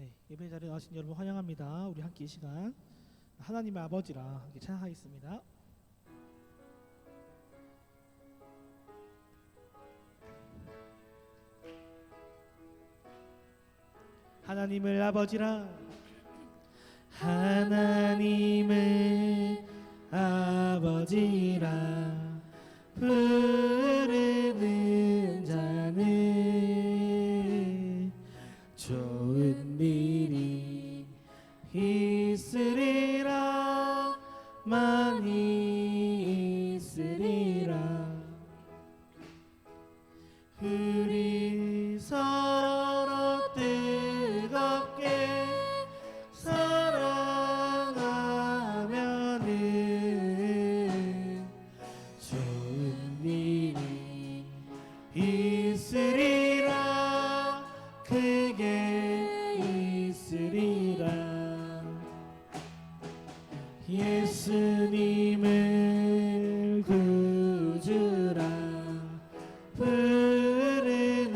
네, 예배 자리에 나와신 여러분 환영합니다. 우리 함께 이 시간 하나님의 아버지라 함께 찬양하겠습니다. 하나님을 아버지라, 하나님을 아버지라 부르는 자는 좋은 일이 있으리라, 많이 있으리라. 우리 서로 뜨겁게 사랑하면은 좋은 일이 있으리라, 크게 있으리라. 예수님을 구주라 부르는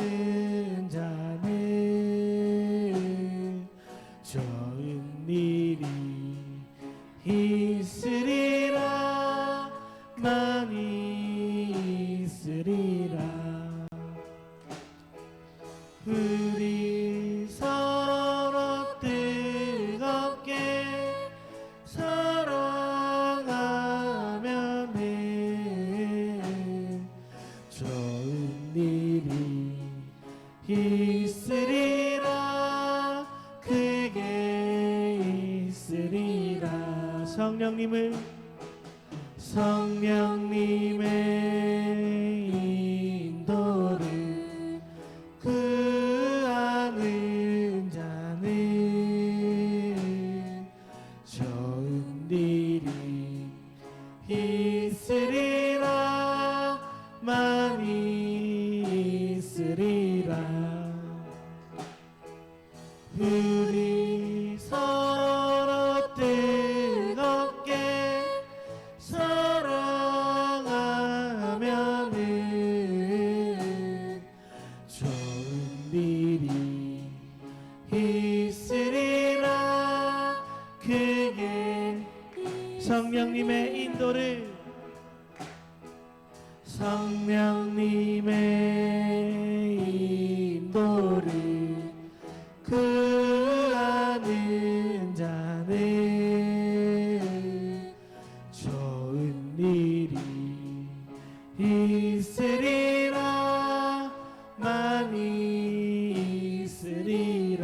자는 좋은 일이 있으리라, 많이 있으리라. 우리 서로 뜨겁게 사랑하면은 좋은 일이 있으리라, 크게 있으리라. 성령님의 인도를 구하는 자는 좋은 일이 있으리라, 많이 있으리라. 우리 서로 뜨겁게 사랑하면은 좋은 일이 있으리라, 크게. 성령님의 인도를 구하는 자는 좋은 일이 있으리라, 많이 있으리라.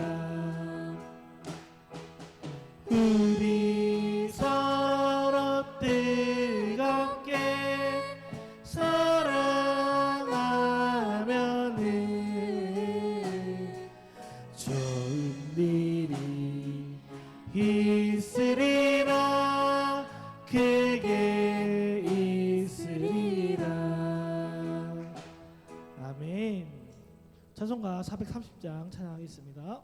우리 서로 뜨겁게 사랑하면은 좋은 일이 있으리라, 크게 있으리라. 아멘. 찬송가 430장 찬양하겠습니다.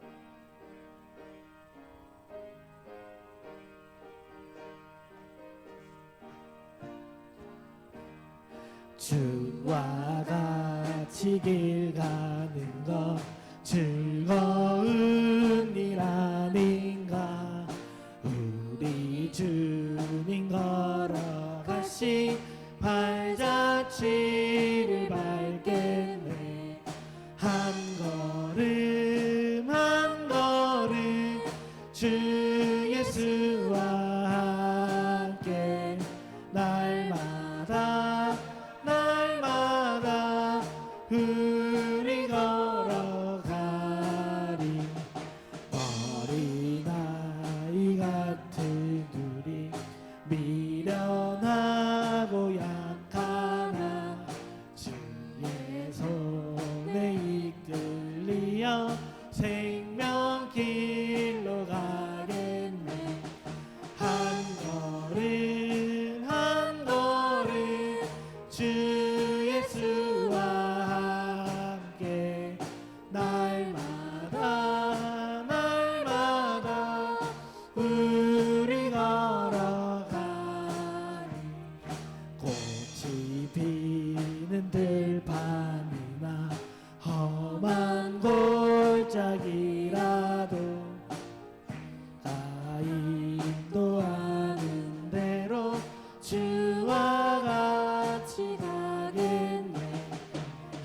주와 같이 길 가는 것 즐거운 일 아닌가. 우리 주님 걸어가신 발자취를 밟겠네. 한 걸음 한 걸음 주 예수와 함께 날마다 우리 걸어가리. 어린아이 같은 둘이 미련하고 약하나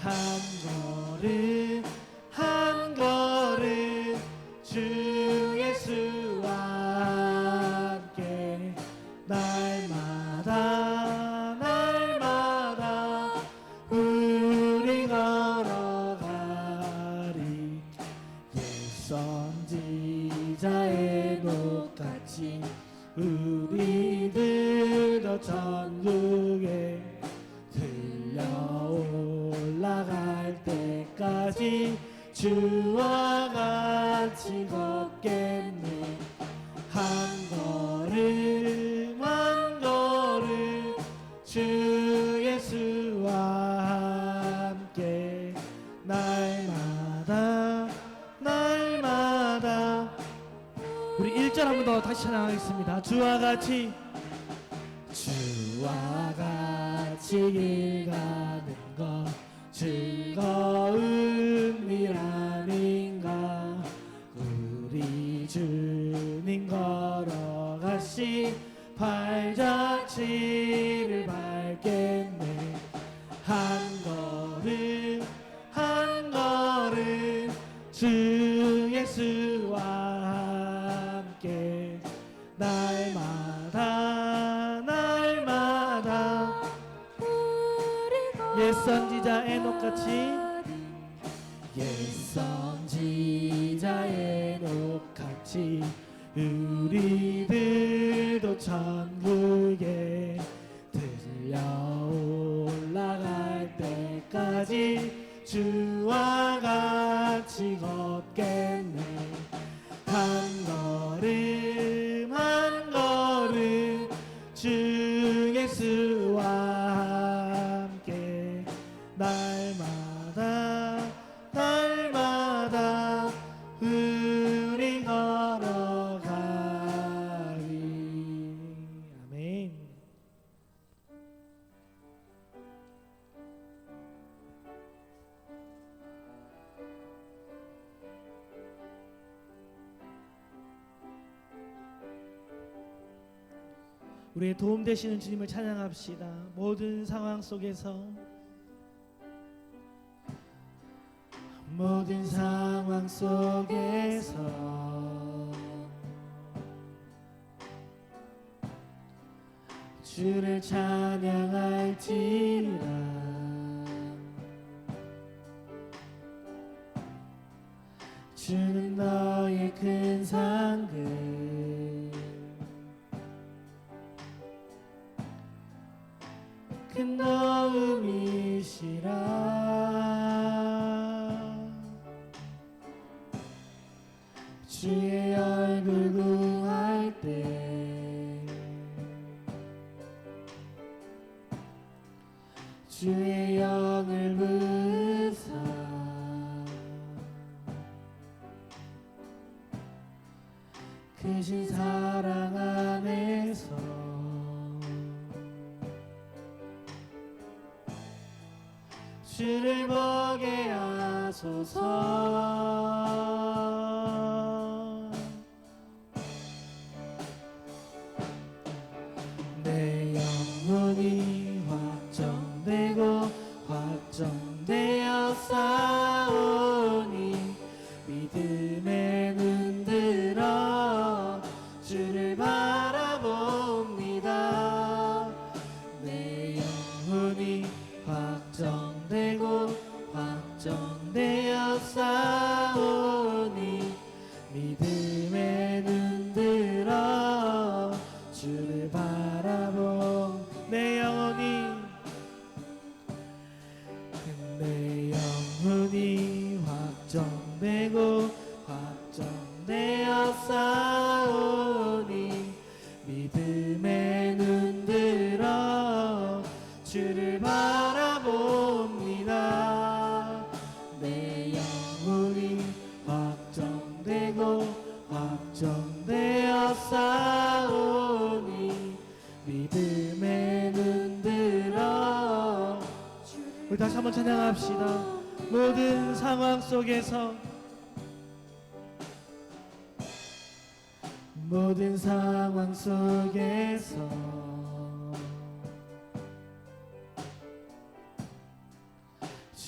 한 걸음 한 걸음 주 예수와 함께 날마다 날마다 우리 걸어가리. 옛 선지자의 녹같이 우리들도 천국에 들려 올라갈 때까지 주와 같이 걷겠네. 한 걸음 한 걸음 주 예수와 함께 날마다 날마다. 우리 1절 한 번 더 다시 찬양하겠습니다. 주와 같이 길 가는 것 즐거운 일 아닌가. 우리 주님 걸어가신 발자취를 밟겠네. 한 걸음 한 걸음 주 예수와 함께 날마다 날마다. 옛 선지자 에녹같이 옛 선지자 에녹같이 우리들도 천국에 들려 올라갈 때까지 주와 같이 걷겠네. 한 걸음 한 걸음 주 예수와 함께 날마다 날마다 우리 걸어가리. 아멘. 우리의 도움 되시는 주님을 찬양합시다. 모든 상황 속에서 모든 상황 속에서 주를 찬양할지라. 주는 너의 큰 상급 큰 도움이시라. 주의 얼굴 구할 때 주의 영을 부으사 크신 사랑 안에서 주를 보게 하소서. 내 영혼이 확정되고 확정되어 싸우니 믿음에 눈들어 주를 바라봅니다. 내 영혼이 확정되고 확정되어 싸우니 믿음에 눈들어 주를 바라보. 내 영혼이 확정되고 확정되어 싸우니 믿음에 눈들어 주를 바라봅니다. 내 영혼이 확정되고 확정되어 싸우니 믿음에 눈들어. 우리 다시 한번 찬양합시다. 모든 상황 속에서 모든 상황 속에서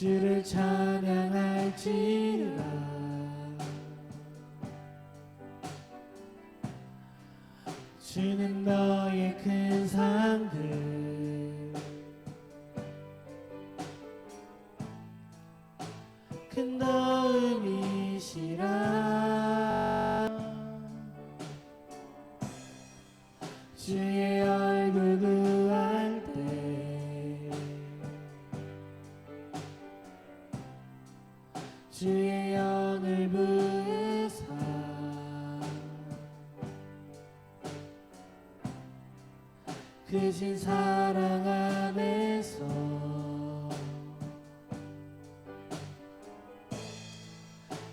주를 찬양할지라. 주는 너의 큰 산들 큰 도움이시라. 주의 얼굴 구할 때 주의 영을 부으사 크신 사랑 안에서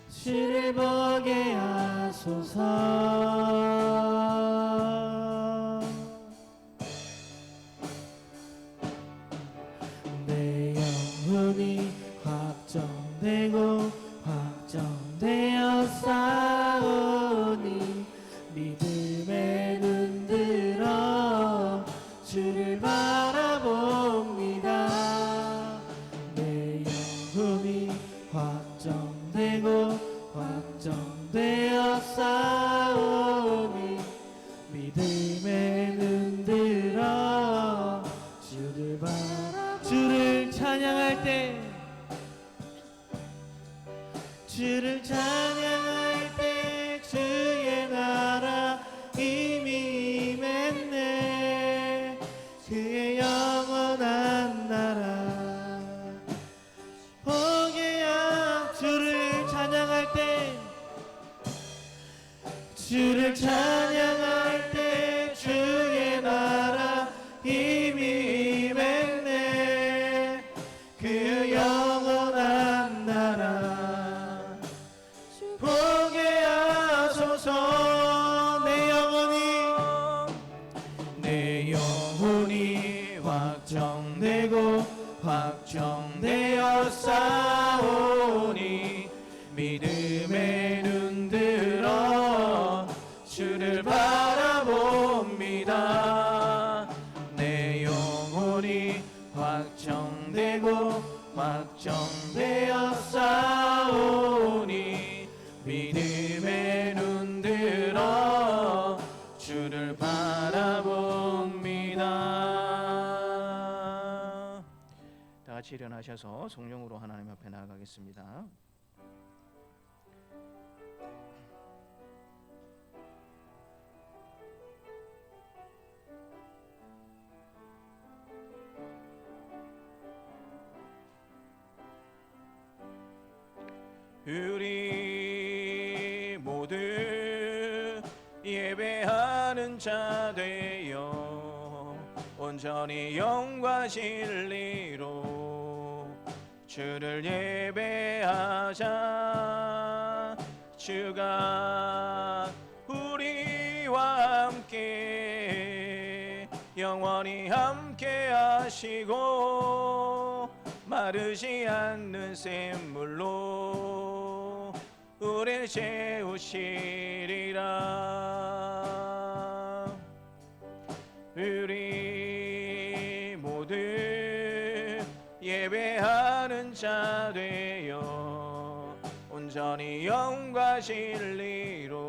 주를 보게 하소서. 내 영혼이 확정되고 확정되어 싸우니 믿음에 눈들어 주를 바라봅니다. 내 영혼이 확정되고 확정되어 싸우니 믿음에 눈들어 주를 찬양할 때 주를 찬양할 때 주의 나라 이미 임했네. 그의 영원한 나라 보게야. 주를 찬양할 때 주를 찬양할 때 주의 나라 이미 임했네. 그 영원한 나라 보게 하소서. 내 영혼이 확정되고 확정되어 싸우니 믿음에 눈들어 주를 바라봅니다. 내 영혼이 확정되고 확정되어 싸우니 믿음에 눈들어 주를 바라봅니다. 다 같이 일어나셔서 성령으로 하나님 앞에 나아가겠습니다. 우리 모두 예배하는 자 되어 온전히 영과 진리로 주를 예배하자. 주가 우리와 함께 영원히 함께 하시고 마르지 않는 샘물로 우릴 채우시리라. 우리 모두 예배하는 자 되어 온전히 영과 진리로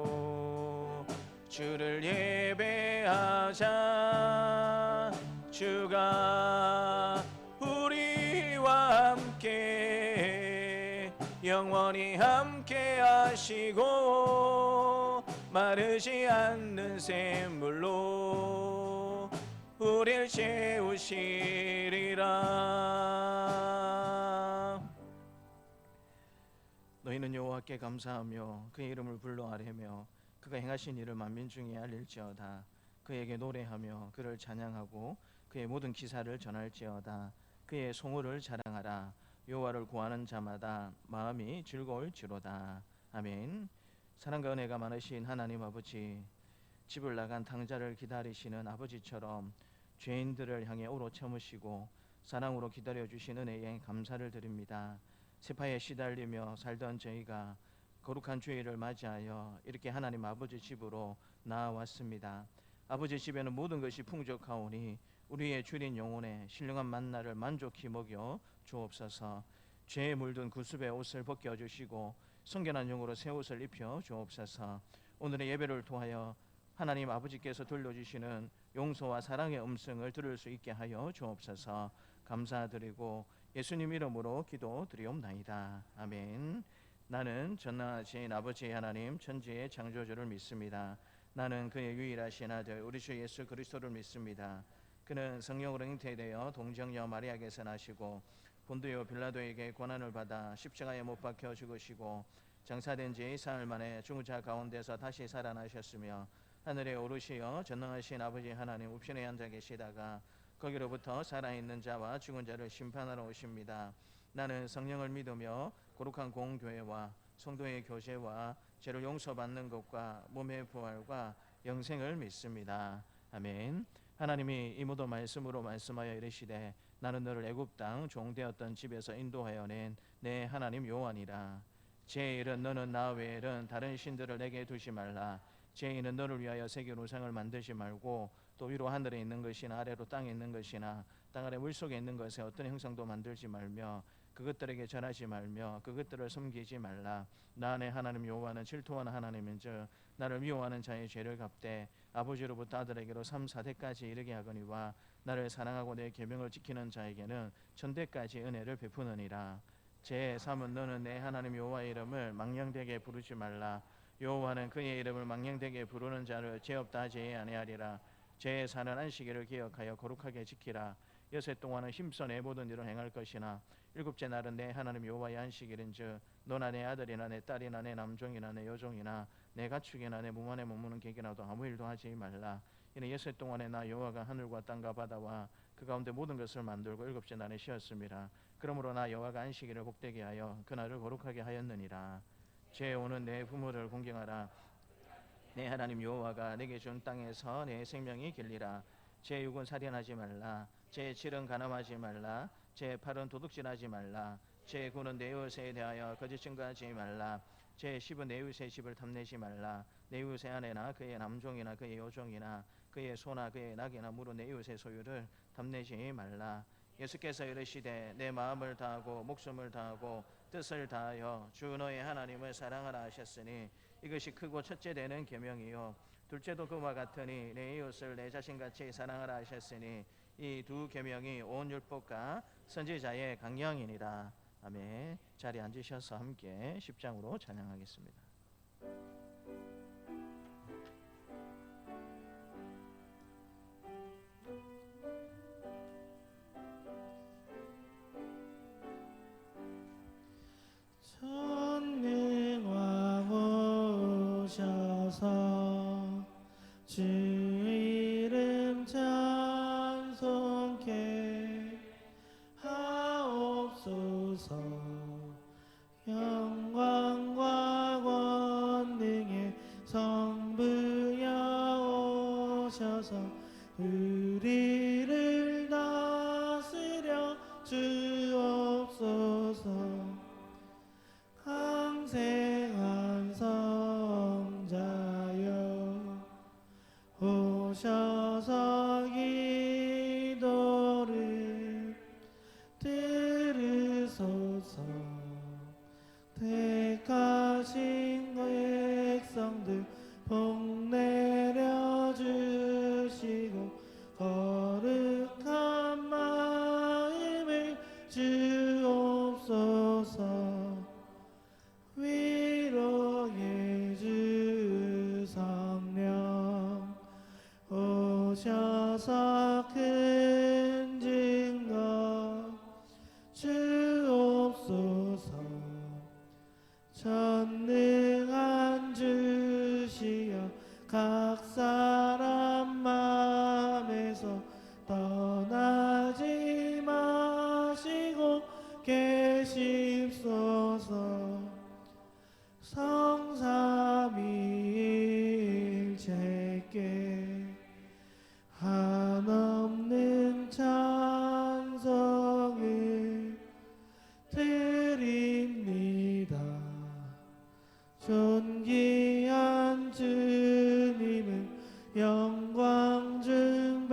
주를 예배하자. 주가 우리와 함께 영원히 함께 하시고 마르지 않는 샘물로 우릴 채우시리라. 너희는 여호와께 감사하며 그의 이름을 불러 아뢰며 그가 행하신 일을 만민 중에 알릴지어다. 그에게 노래하며 그를 찬양하고 그의 모든 기사를 전할지어다. 그의 성호를 자랑하라. 여호와를 구하는 자마다 마음이 즐거울지로다. 아멘. 사랑과 은혜가 많으신 하나님 아버지, 집을 나간 탕자를 기다리시는 아버지처럼 죄인들을 향해 오로 참으시고 사랑으로 기다려주신 은혜에 감사를 드립니다. 세파에 시달리며 살던 저희가 거룩한 주일을 맞이하여 이렇게 하나님 아버지 집으로 나아왔습니다. 아버지 집에는 모든 것이 풍족하오니 우리의 주린 영혼에 신령한 만나를 만족히 먹여 주옵소서. 죄에 물든 구습의 옷을 벗겨주시고 성결한 영으로 새 옷을 입혀 주옵소서. 오늘의 예배를 통하여 하나님 아버지께서 들려주시는 용서와 사랑의 음성을 들을 수 있게 하여 주옵소서. 감사드리고 예수님 이름으로 기도드리옵나이다. 아멘. 나는 전능하신 아버지 하나님 천지의 창조주를 믿습니다. 나는 그의 유일하신 아들 우리 주 예수 그리스도를 믿습니다. 그는 성령으로 잉태되어 동정녀 마리아에게서 나시고 본디오 빌라도에게 고난을 받아 십자가에 못 박혀 죽으시고 장사된 지 사흘 만에 죽은 자 가운데서 다시 살아나셨으며 하늘에 오르시어 전능하신 아버지 하나님 우편에 앉아 계시다가 거기로부터 살아있는 자와 죽은 자를 심판하러 오십니다. 나는 성령을 믿으며 거룩한 공교회와 성도의 교제와 죄를 용서받는 것과 몸의 부활과 영생을 믿습니다. 아멘. 하나님이 이 모든 말씀으로 말씀하여 이르시되 나는 너를 애굽 땅 종되었던 집에서 인도하여 낸 내 하나님 여호와니라. 제1은 너는 나 외에는 다른 신들을 내게 두지 말라. 제2는 너를 위하여 새긴 우상을 만들지 말고 또 위로 하늘에 있는 것이나 아래로 땅에 있는 것이나 땅 아래 물속에 있는 것에 어떤 형상도 만들지 말며 그것들에게 절하지 말며 그것들을 섬기지 말라. 나 내 하나님 여호와는 질투하는 하나님인즉 나를 미워하는 자의 죄를 갚되 아버지로부터 아들에게로 3, 4대까지 이르게 하거니와 나를 사랑하고 내 계명을 지키는 자에게는 천대까지 은혜를 베푸느니라. 제3은 너는 내 하나님 여호와의 이름을 망령되게 부르지 말라. 여호와는 그의 이름을 망령되게 부르는 자를 죄 없다 하지 아니하리라. 제4는 안식일을 기억하여 거룩하게 지키라. 여섯 동안은 힘써 내 모든 일을 행할 것이나 일곱째 날은 내 하나님 여호와의 안식일인즉 너나 내 아들이나 내 딸이나 내 남종이나 내 여종이나 내 가축이나 내 몸 안에 머무는 객이라도 아무 일도 하지 말라. 이는 여섯 동안에 나 여호와가 하늘과 땅과 바다와 그 가운데 모든 것을 만들고 일곱째 날에 쉬었습니다. 그러므로 나 여호와가 안식일을 복되게 하여 그날을 거룩하게 하였느니라. 제5는 내 부모를 공경하라. 내 하나님 여호와가 내게 준 땅에서 내 생명이 길리라. 제6은 살인하지 말라. 제7은 간음하지 말라. 제8은 도둑질하지 말라. 제9는 내 이웃에 대하여 거짓 증거하지 말라. 제10은 내 이웃의 집을 탐내지 말라. 내 이웃의 아내나 그의 남종이나 그의 여종이나 그의 소나 그의 낙이나 무로 내 이웃의 소유를 탐내지 말라. 예수께서 이르시되 내 마음을 다하고 목숨을 다하고 뜻을 다하여 주 너의 하나님을 사랑하라 하셨으니 이것이 크고 첫째 되는 계명이요 둘째도 그와 같으니 내 이웃을 내 자신같이 사랑하라 하셨으니 이 두 계명이 온 율법과 선지자의 강령이니라. 아멘. 자리에 앉으셔서 함께 10장으로 찬양하겠습니다. 전능왕 오셔서 주 이름 찬송케 하옵소서. 영광과 권능의 성부여 오셔서 우리를 다스려 주옵소서. 강생한 성자여 오셔서 기도를 들으소서. 택하신 백성들 복 내려주시고 거룩한 마음을 주옵소서. 위로의 주 성령 오셔서 큰 증거 주옵소서. 전능한 주시여 각 사람 마음에서 떠나지 마시고 계십소서. 성삼위일체께 한없는 찬송을 드립니다. 존귀한 주님은 영광 중배였고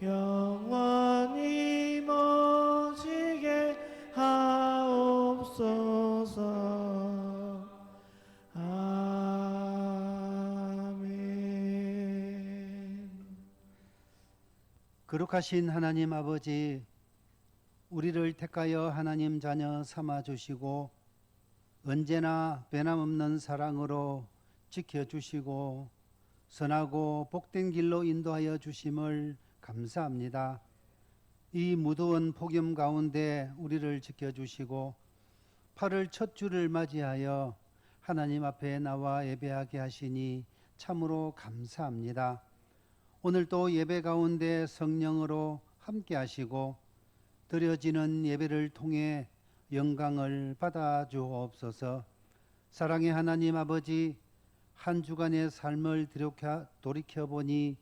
영원히 모시게 주옵소서. 아멘. 거룩하신 하나님 아버지, 우리를 택하여 하나님 자녀 삼아 주시고 언제나 변함없는 사랑으로 지켜주시고 선하고 복된 길로 인도하여 주심을 감사합니다. 이 무더운 폭염 가운데 우리를 지켜주시고 8월 첫 주를 맞이하여 하나님 앞에 나와 예배하게 하시니 참으로 감사합니다. 오늘도 예배 가운데 성령으로 함께 하시고 드려지는 예배를 통해 영광을 받아 주옵소서. 사랑의 하나님 아버지, 한 주간의 삶을 돌이켜보니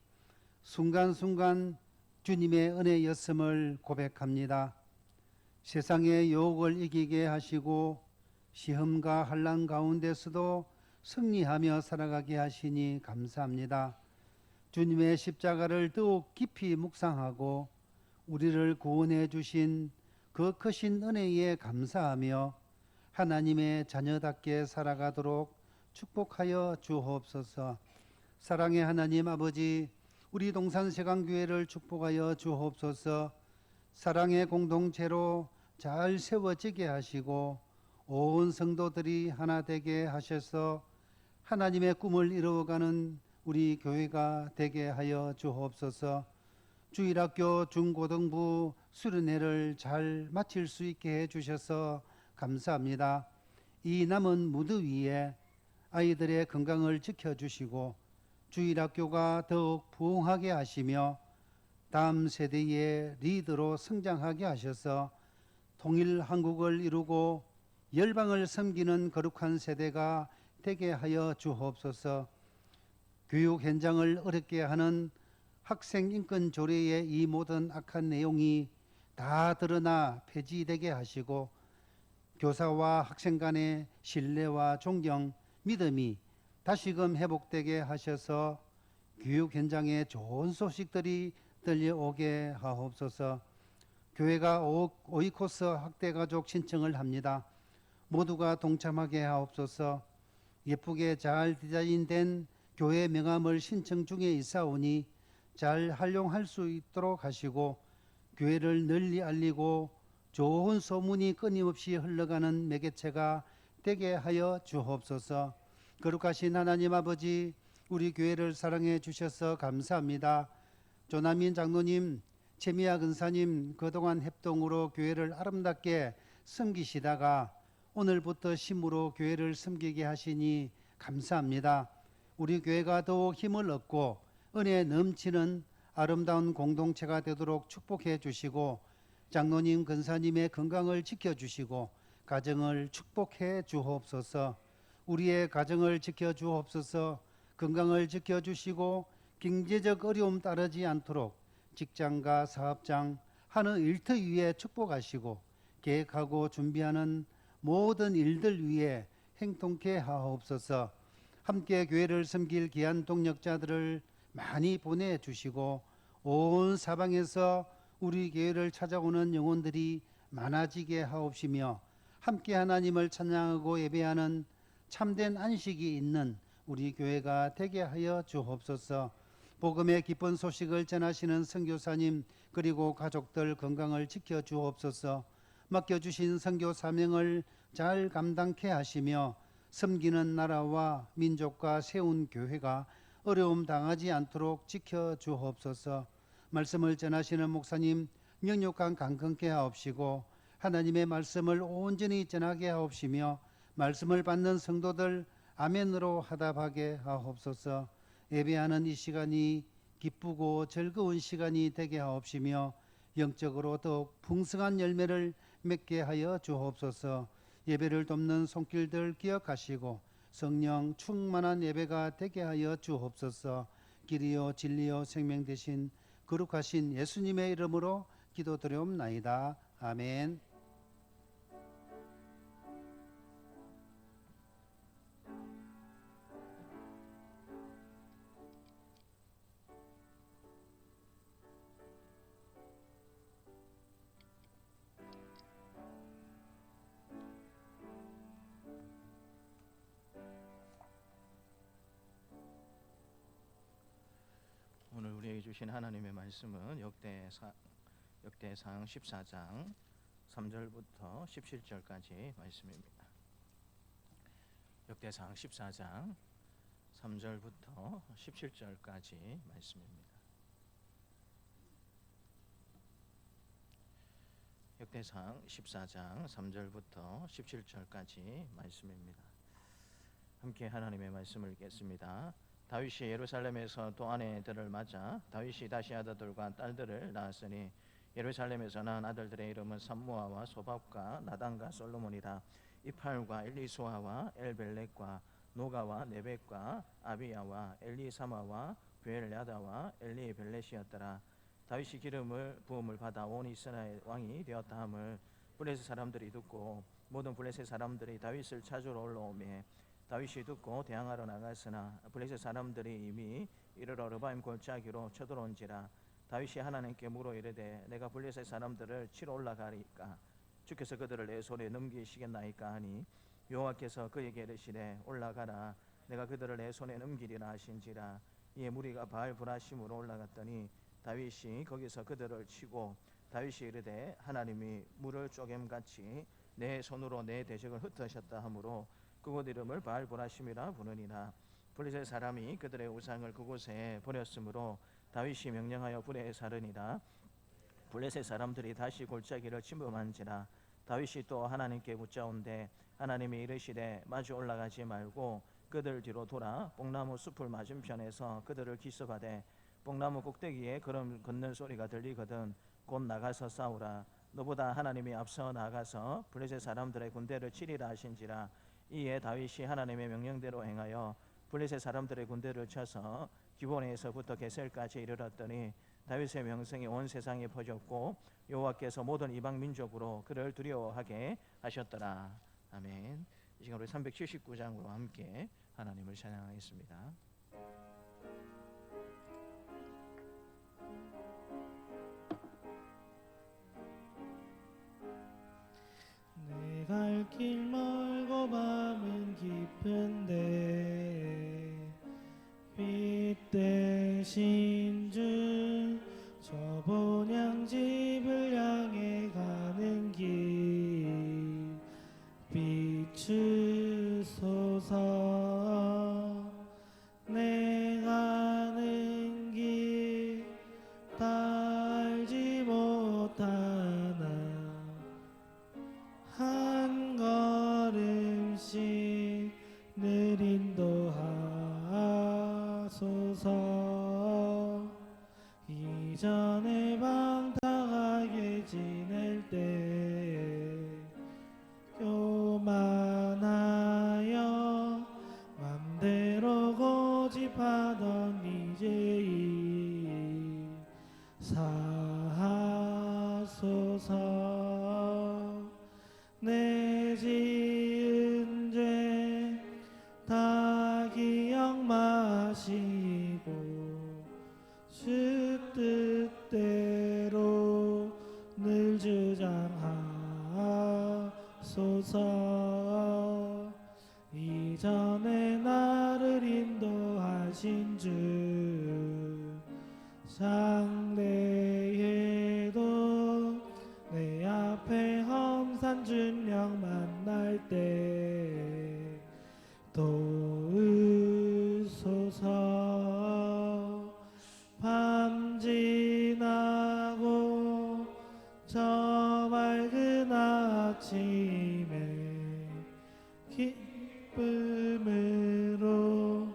순간순간 주님의 은혜였음을 고백합니다. 세상의 유혹을 이기게 하시고 시험과 환난 가운데서도 승리하며 살아가게 하시니 감사합니다. 주님의 십자가를 더욱 깊이 묵상하고 우리를 구원해 주신 그 크신 은혜에 감사하며 하나님의 자녀답게 살아가도록 축복하여 주옵소서. 사랑의 하나님 아버지, 우리 동산세강교회를 축복하여 주옵소서. 사랑의 공동체로 잘 세워지게 하시고 온 성도들이 하나 되게 하셔서 하나님의 꿈을 이루어가는 우리 교회가 되게 하여 주옵소서. 주일학교 중고등부 수련회를 잘 마칠 수 있게 해주셔서 감사합니다. 이 남은 무더위에 아이들의 건강을 지켜주시고 주일학교가 더욱 부흥하게 하시며 다음 세대의 리더로 성장하게 하셔서 통일 한국을 이루고 열방을 섬기는 거룩한 세대가 되게 하여 주옵소서. 교육 현장을 어렵게 하는 학생 인권 조례의 이 모든 악한 내용이 다 드러나 폐지되게 하시고 교사와 학생 간의 신뢰와 존경, 믿음이 다시금 회복되게 하셔서 교육 현장에 좋은 소식들이 들려오게 하옵소서. 교회가 오이코스 학대가족 신청을 합니다. 모두가 동참하게 하옵소서. 예쁘게 잘 디자인된 교회 명함을 신청 중에 있사오니 잘 활용할 수 있도록 하시고 교회를 널리 알리고 좋은 소문이 끊임없이 흘러가는 매개체가 되게 하여 주옵소서. 거룩하신 하나님 아버지, 우리 교회를 사랑해 주셔서 감사합니다. 조남인 장로님, 최미아 근사님 그동안 협동으로 교회를 아름답게 섬기시다가 오늘부터 심으로 교회를 섬기게 하시니 감사합니다. 우리 교회가 더욱 힘을 얻고 은혜 넘치는 아름다운 공동체가 되도록 축복해 주시고 장로님 근사님의 건강을 지켜주시고 가정을 축복해 주옵소서. 우리의 가정을 지켜주옵소서. 건강을 지켜주시고 경제적 어려움 따르지 않도록 직장과 사업장 하는 일터 위에 축복하시고 계획하고 준비하는 모든 일들 위에 행통케 하옵소서. 함께 교회를 섬길 귀한 동력자들을 많이 보내주시고 온 사방에서 우리 교회를 찾아오는 영혼들이 많아지게 하옵시며 함께 하나님을 찬양하고 예배하는 참된 안식이 있는 우리 교회가 되게 하여 주옵소서. 복음의 기쁜 소식을 전하시는 선교사님 그리고 가족들 건강을 지켜 주옵소서. 맡겨주신 선교 사명을 잘 감당케 하시며 섬기는 나라와 민족과 세운 교회가 어려움 당하지 않도록 지켜 주옵소서. 말씀을 전하시는 목사님 명료한 강건케 하옵시고 하나님의 말씀을 온전히 전하게 하옵시며 말씀을 받는 성도들 아멘으로 화답하게 하옵소서. 예배하는 이 시간이 기쁘고 즐거운 시간이 되게 하옵시며 영적으로 더욱 풍성한 열매를 맺게 하여 주옵소서. 예배를 돕는 손길들 기억하시고 성령 충만한 예배가 되게 하여 주옵소서. 길이요 진리요 생명 되신 거룩하신 예수님의 이름으로 기도드리옵나이다. 아멘. 우리에게 주신 하나님의 말씀은 역대상 14장 3절부터 17절까지 말씀입니다. 역대상 14장 3절부터 17절까지 말씀입니다. 역대상 14장 3절부터 17절까지 말씀입니다. 함께 하나님의 말씀을 읽겠습니다. 다윗이 예루살렘에서 또 아내들을 맞아 다윗이 다시 아들들과 딸들을 낳았으니 예루살렘에서 낳은 아들들의 이름은 삼무아와 소밥과 나단과 솔로몬이라. 이팔과 엘리수아와 엘벨렉과 노가와 네벡과 아비야와 엘리사마와 브엘야다와 엘리벨렛이었더라. 다윗이 기름을 부음을 받아 온 이스라엘 왕이 되었다 함을 블레셋 사람들이 듣고 모든 블레셋 사람들이 다윗을 찾으러 올라오매 다윗이 듣고 대항하러 나갔으나 블레셋 사람들이 이미 이르러 르바임 골짜기로 쳐들어온지라. 다윗이 하나님께 물어 이르되 내가 블레셋 사람들을 치러 올라가리까 주께서 그들을 내 손에 넘기시겠나이까 하니 여호와께서 그에게 이르시되 올라가라 내가 그들을 내 손에 넘기리라 하신지라. 이에 무리가 바알 브라심으로 올라갔더니 다윗이 거기서 그들을 치고 다윗이 이르되 하나님이 물을 쪼겜같이 내 손으로 내 대적을 흩으셨다 하므로 그곳 이름을 바알 브라심이라 부르니라. 블레셋 사람이 그들의 우상을 그곳에 버렸으므로 다윗이 명령하여 불에 사르니라. 블레셋 사람들이 다시 골짜기를 침범한지라. 다윗이 또 하나님께 묻자온대 하나님이 이르시되 마주 올라가지 말고 그들 뒤로 돌아 뽕나무 숲을 맞은편에서 그들을 기습하되 뽕나무 꼭대기에 걸음 걷는 소리가 들리거든 곧 나가서 싸우라. 너보다 하나님이 앞서 나가서 블레셋 사람들의 군대를 치리라 하신지라. 이에 다윗이 하나님의 명령대로 행하여 블레셋 사람들의 군대를 쳐서 기본에서부터 게셀까지 이르렀더니 다윗의 명성이 온 세상에 퍼졌고 여호와께서 모든 이방 민족으로 그를 두려워하게 하셨더라. 아멘. 이 시간 우리 379장으로 함께 하나님을 찬양하겠습니다. 내 갈 길 멀고 밤은 깊은데 빛 대신 주 저 본향집을 향해 가는 길 비추소서. 내 가는 길 다 알지 못하나 한 걸음씩 늘 인도하소서. 이전에 방탕하게 지낼 때 교만하여 맘대로 고집하던 이제이 사하소서. 내 지은 죄 다 기억 마시고 주 뜻대로 늘 주장하소서. 이전에 나를 인도하신 주 장래에도 내 앞에 험산 준령 만날 때 도우소서. 밤 지나고 저 맑은 아침에 기쁨으로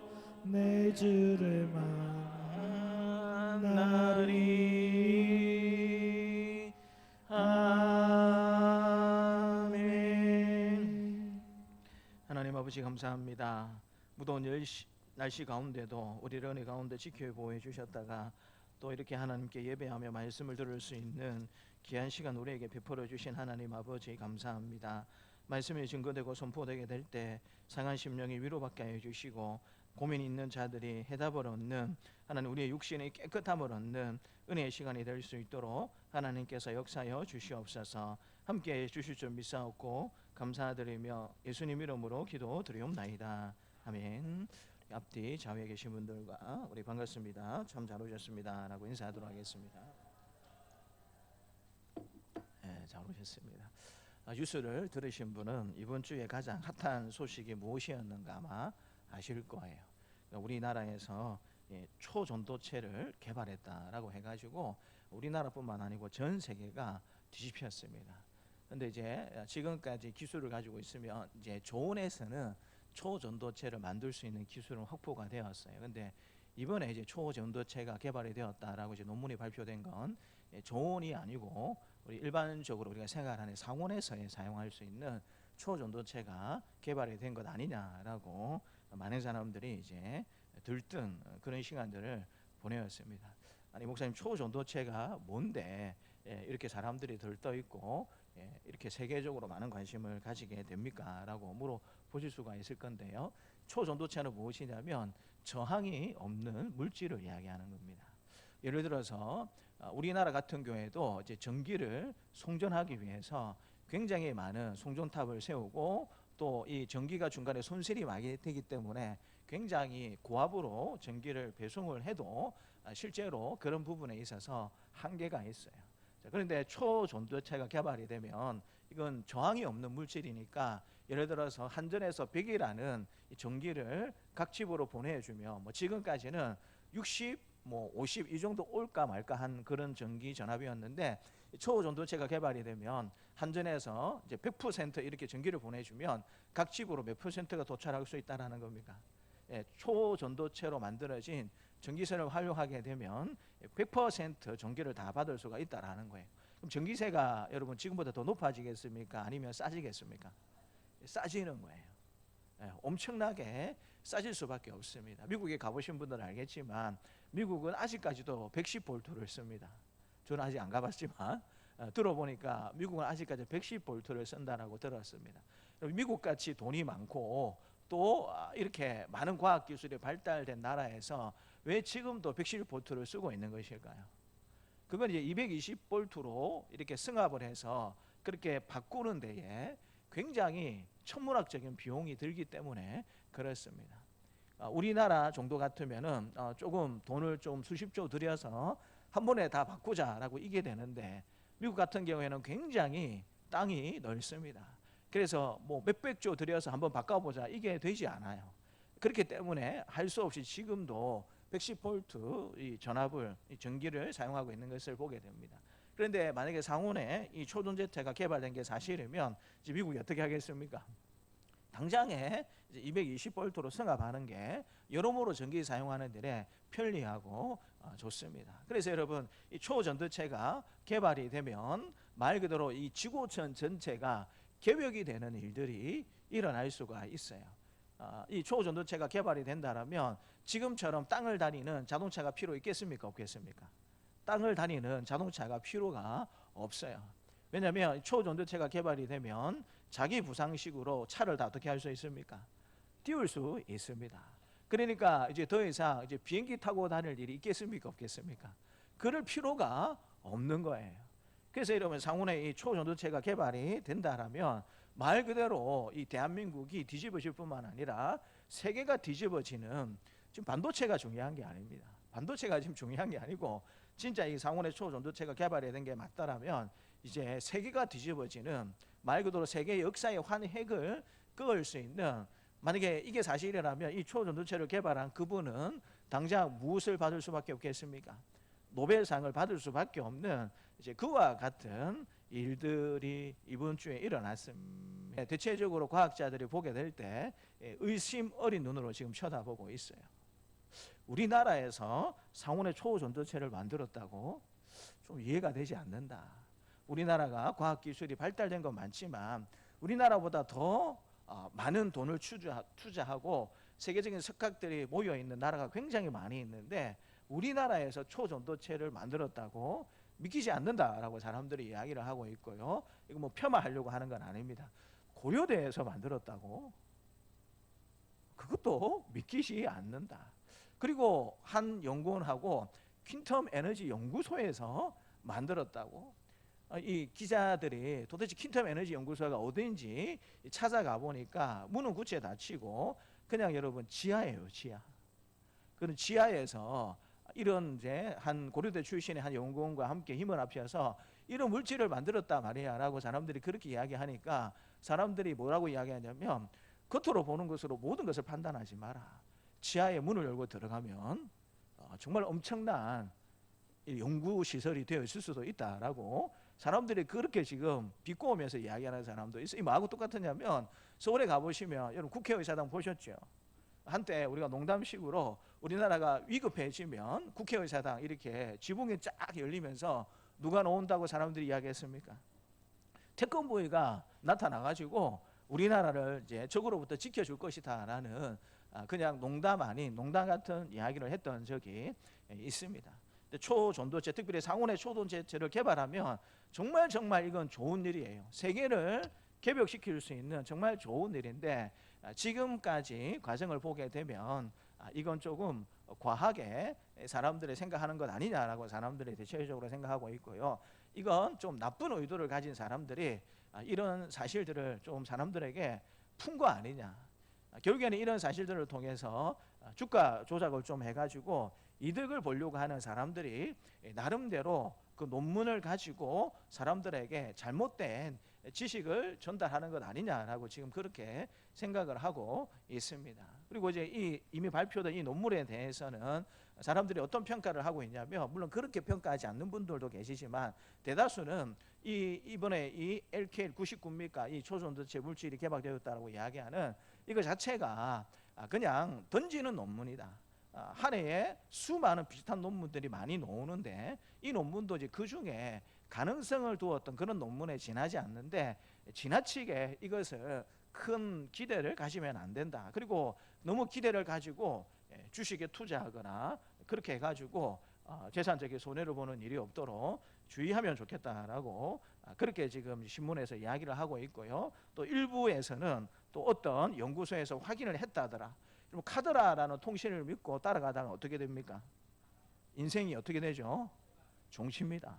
내 주를 만나리. 아멘. 하나님 아버지 감사합니다. 무더운 날씨 가운데도 우리를 은혜 가운데 지켜 보호해 주셨다가 또 이렇게 하나님께 예배하며 말씀을 들을 수 있는 귀한 시간 우리에게 베풀어 주신 하나님 아버지 감사합니다. 말씀이 증거되고 선포되게 될 때 상한 심령이 위로받게 해 주시고 고민 있는 자들이 해답을 얻는 하나님 우리의 육신의 깨끗함을 얻는 은혜의 시간이 될 수 있도록 하나님께서 역사하여 주시옵소서. 함께해 주실 줄 믿사옵고 감사드리며 예수님 이름으로 기도드리옵나이다. 아멘. 앞뒤 좌우에 계신 분들과 우리 반갑습니다. 참 잘 오셨습니다라고 인사하도록 하겠습니다. 네, 잘 오셨습니다. 뉴스를 들으신 분은 이번 주에 가장 핫한 소식이 무엇이었는가 아마 아실 거예요. 우리나라에서 초전도체를 개발했다라고 해가지고 우리나라뿐만 아니고 전 세계가 뒤집혔습니다. 그런데 이제 지금까지 기술을 가지고 있으면 이제 조온에서는 초전도체를 만들 수 있는 기술은 확보가 되었어요. 근데 이번에 이제 초전도체가 개발이 되었다라고 이제 논문이 발표된 건 조온이 아니고 우리 일반적으로 우리가 생활하는 상온에서 사용할 수 있는 초전도체가 개발이 된 것 아니냐라고 많은 사람들이 이제 들뜬 그런 시간들을 보내었습니다. 아니 목사님, 초전도체가 뭔데 이렇게 사람들이 들떠 있고 이렇게 세계적으로 많은 관심을 가지게 됩니까? 라고 물어보실 수가 있을 건데요. 초전도체는 무엇이냐면 저항이 없는 물질을 이야기하는 겁니다. 예를 들어서 우리나라 같은 경우에도 이제 전기를 송전하기 위해서 굉장히 많은 송전탑을 세우고 또 이 전기가 중간에 손실이 많이 되기 때문에 굉장히 고압으로 전기를 배송을 해도 실제로 그런 부분에 있어서 한계가 있어요. 그런데 초전도체가 개발이 되면 이건 저항이 없는 물질이니까 예를 들어서 한전에서 100이라는 전기를 각 집으로 보내주면 뭐 지금까지는 60, 50 이 정도 올까 말까 한 그런 전기 전압이었는데 초전도체가 개발이 되면 한전에서 이제 100% 이렇게 전기를 보내주면 각 집으로 몇 %가 도달할 수 있다라는 겁니까? 초전도체로 만들어진 전기세를 활용하게 되면 100% 전기를 다 받을 수가 있다라는 거예요. 그럼 전기세가 여러분 지금보다 더 높아지겠습니까? 아니면 싸지겠습니까? 싸지는 거예요. 엄청나게 싸질 수밖에 없습니다. 미국에 가보신 분들은 알겠지만 미국은 아직까지도 110볼트를 씁니다. 저는 아직 안 가봤지만 들어보니까 미국은 아직까지 110볼트를 쓴다라고 들었습니다. 미국같이 돈이 많고 또 이렇게 많은 과학기술이 발달된 나라에서 왜 지금도 110볼트를 쓰고 있는 것일까요? 그건 이제 220볼트로 이렇게 승합을 해서 그렇게 바꾸는 데에 굉장히 천문학적인 비용이 들기 때문에 그렇습니다. 우리나라 정도 같으면은 조금 돈을 좀 수십조 들여서 한 번에 다 바꾸자라고 이게 되는데 미국 같은 경우에는 굉장히 땅이 넓습니다. 그래서 뭐 몇백조 들여서 한번 바꿔보자 이게 되지 않아요. 그렇기 때문에 할 수 없이 지금도 110볼트 이 전압을 이 전기를 사용하고 있는 것을 보게 됩니다. 그런데 만약에 상온에 이 초전도체가 개발된 게 사실이면 이제 미국이 어떻게 하겠습니까? 당장에 이제 220볼트로 승합하는 게 여러모로 전기 사용하는 데에 편리하고 좋습니다. 그래서 여러분 이 초전도체가 개발이 되면 말 그대로 이 지구촌 전체가 개벽이 되는 일들이 일어날 수가 있어요. 이 초전도체가 개발이 된다면 지금처럼 땅을 다니는 자동차가 필요 있겠습니까? 없겠습니까? 땅을 다니는 자동차가 필요가 없어요. 왜냐하면 초전도체가 개발이 되면 자기 부상식으로 차를 다 어떻게 할 수 있습니까? 띄울 수 있습니다. 그러니까 이제 더 이상 이제 비행기 타고 다닐 일이 있겠습니까? 없겠습니까? 그럴 필요가 없는 거예요. 그래서 이러면 상온에 이 초전도체가 개발이 된다라면 말 그대로 이 대한민국이 뒤집어질 뿐만 아니라 세계가 뒤집어지는, 지금 반도체가 중요한 게 아닙니다. 반도체가 지금 중요한 게 아니고 진짜 이 상온의 초전도체가 개발이 된 게 맞다라면 이제 세계가 뒤집어지는, 말 그대로 세계 역사의 한 획을 그을 수 있는, 만약에 이게 사실이라면 이 초전도체를 개발한 그분은 당장 무엇을 받을 수밖에 없겠습니까? 노벨상을 받을 수밖에 없는 이제 그와 같은 일들이 이번 주에 일어났습니다. 대체적으로 과학자들이 보게 될 때 의심 어린 눈으로 지금 쳐다보고 있어요. 우리나라에서 상온의 초전도체를 만들었다고? 좀 이해가 되지 않는다. 우리나라가 과학기술이 발달된 건 많지만 우리나라보다 더 많은 돈을 투자하고 세계적인 석학들이 모여있는 나라가 굉장히 많이 있는데 우리나라에서 초전도체를 만들었다고 믿기지 않는다라고 사람들이 이야기를 하고 있고요. 이거 뭐 폄하하려고 하는 건 아닙니다. 고려대에서 만들었다고? 그것도 믿기지 않는다. 그리고 한 연구원하고 퀸텀 에너지 연구소에서 만들었다고? 이 기자들이 도대체 퀸텀 에너지 연구소가 어딘지 찾아가 보니까 문은 굳게 닫히고 그냥 여러분 지하예요, 지하. 그런 지하에서 이런 이제 한 고려대 출신의 한 연구원과 함께 힘을 합쳐서 이런 물질을 만들었다 말이야라고 사람들이 그렇게 이야기하니까 사람들이 뭐라고 이야기하냐면 겉으로 보는 것으로 모든 것을 판단하지 마라. 지하에 문을 열고 들어가면 정말 엄청난 연구 시설이 되어 있을 수도 있다라고 사람들이 그렇게 지금 비꼬으면서 이야기하는 사람도 있어요. 뭐하고 똑같으냐면 서울에 가보시면 여러분 국회의사당 보셨죠? 한때 우리가 농담식으로 우리나라가 위급해지면 국회의사당 이렇게 지붕이 쫙 열리면서 누가 나온다고 사람들이 이야기했습니까? 태권부위가 나타나가지고 우리나라를 이제 적으로부터 지켜줄 것이다라는 그냥 농담 아닌 농담 같은 이야기를 했던 적이 있습니다. 초전도체, 특별히 상온의 초전도체를 개발하면 정말 이건 좋은 일이에요. 세계를 개벽시킬 수 있는 정말 좋은 일인데 지금까지 과정을 보게 되면 이건 조금 과하게 사람들이 생각하는 것 아니냐라고 사람들이 대체적으로 생각하고 있고요. 이건 좀 나쁜 의도를 가진 사람들이 이런 사실들을 좀 사람들에게 푼 거 아니냐. 결국에는 이런 사실들을 통해서 주가 조작을 좀 해가지고 이득을 보려고 하는 사람들이 나름대로 그 논문을 가지고 사람들에게 잘못된 지식을 전달하는 것 아니냐라고 지금 그렇게 생각을 하고 있습니다. 그리고 이제 이미 발표된 이 논문에 대해서는 사람들이 어떤 평가를 하고 있냐면 물론 그렇게 평가하지 않는 분들도 계시지만 대다수는 이번에 이 LKL99입니까? 이 초전도체 물질이 개발되었다고 이야기하는 이거 자체가 그냥 던지는 논문이다. 한 해에 수많은 비슷한 논문들이 많이 나오는데 이 논문도 이제 그 중에 가능성을 두었던 그런 논문에 지나지 않는데 지나치게 이것을 큰 기대를 가지면 안 된다. 그리고 너무 기대를 가지고 주식에 투자하거나 그렇게 해가지고 재산적인 손해를 보는 일이 없도록 주의하면 좋겠다라고 그렇게 지금 신문에서 이야기를 하고 있고요. 또 일부에서는 또 어떤 연구소에서 확인을 했다더라. 그럼 카더라라는 통신을 믿고 따라가다가 어떻게 됩니까? 인생이 어떻게 되죠? 종칩니다.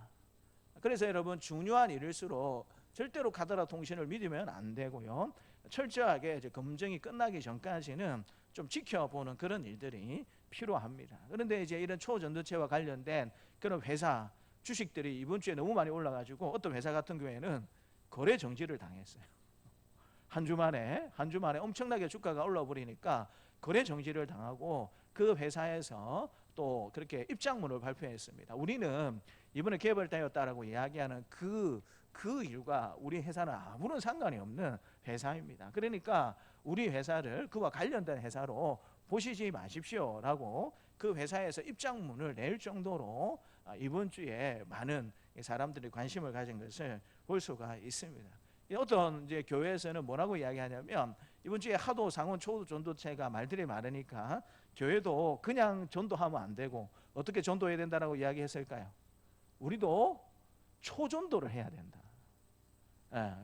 그래서 여러분 중요한 일일수록 절대로 카더라 통신을 믿으면 안 되고요. 철저하게 이제 검증이 끝나기 전까지는 좀 지켜보는 그런 일들이 필요합니다. 그런데 이제 이런 초전도체와 관련된 그런 회사 주식들이 이번 주에 너무 많이 올라가지고 어떤 회사 같은 경우에는 거래 정지를 당했어요. 한 주 만에 엄청나게 주가가 올라 버리니까 거래 정지를 당하고 그 회사에서 또 그렇게 입장문을 발표했습니다. 우리는 이번에 개발되었다라고 이야기하는 그 일과 우리 회사는 아무런 상관이 없는 회사입니다. 그러니까 우리 회사를 그와 관련된 회사로 보시지 마십시오라고 그 회사에서 입장문을 낼 정도로 이번 주에 많은 사람들이 관심을 가진 것을 볼 수가 있습니다. 어떤 이제 교회에서는 뭐라고 이야기하냐면 이번 주에 하도 상온 초전도체가 말들이 많으니까 교회도 그냥 전도하면 안 되고 어떻게 전도해야 된다라고 이야기했을까요? 우리도 초전도를 해야 된다.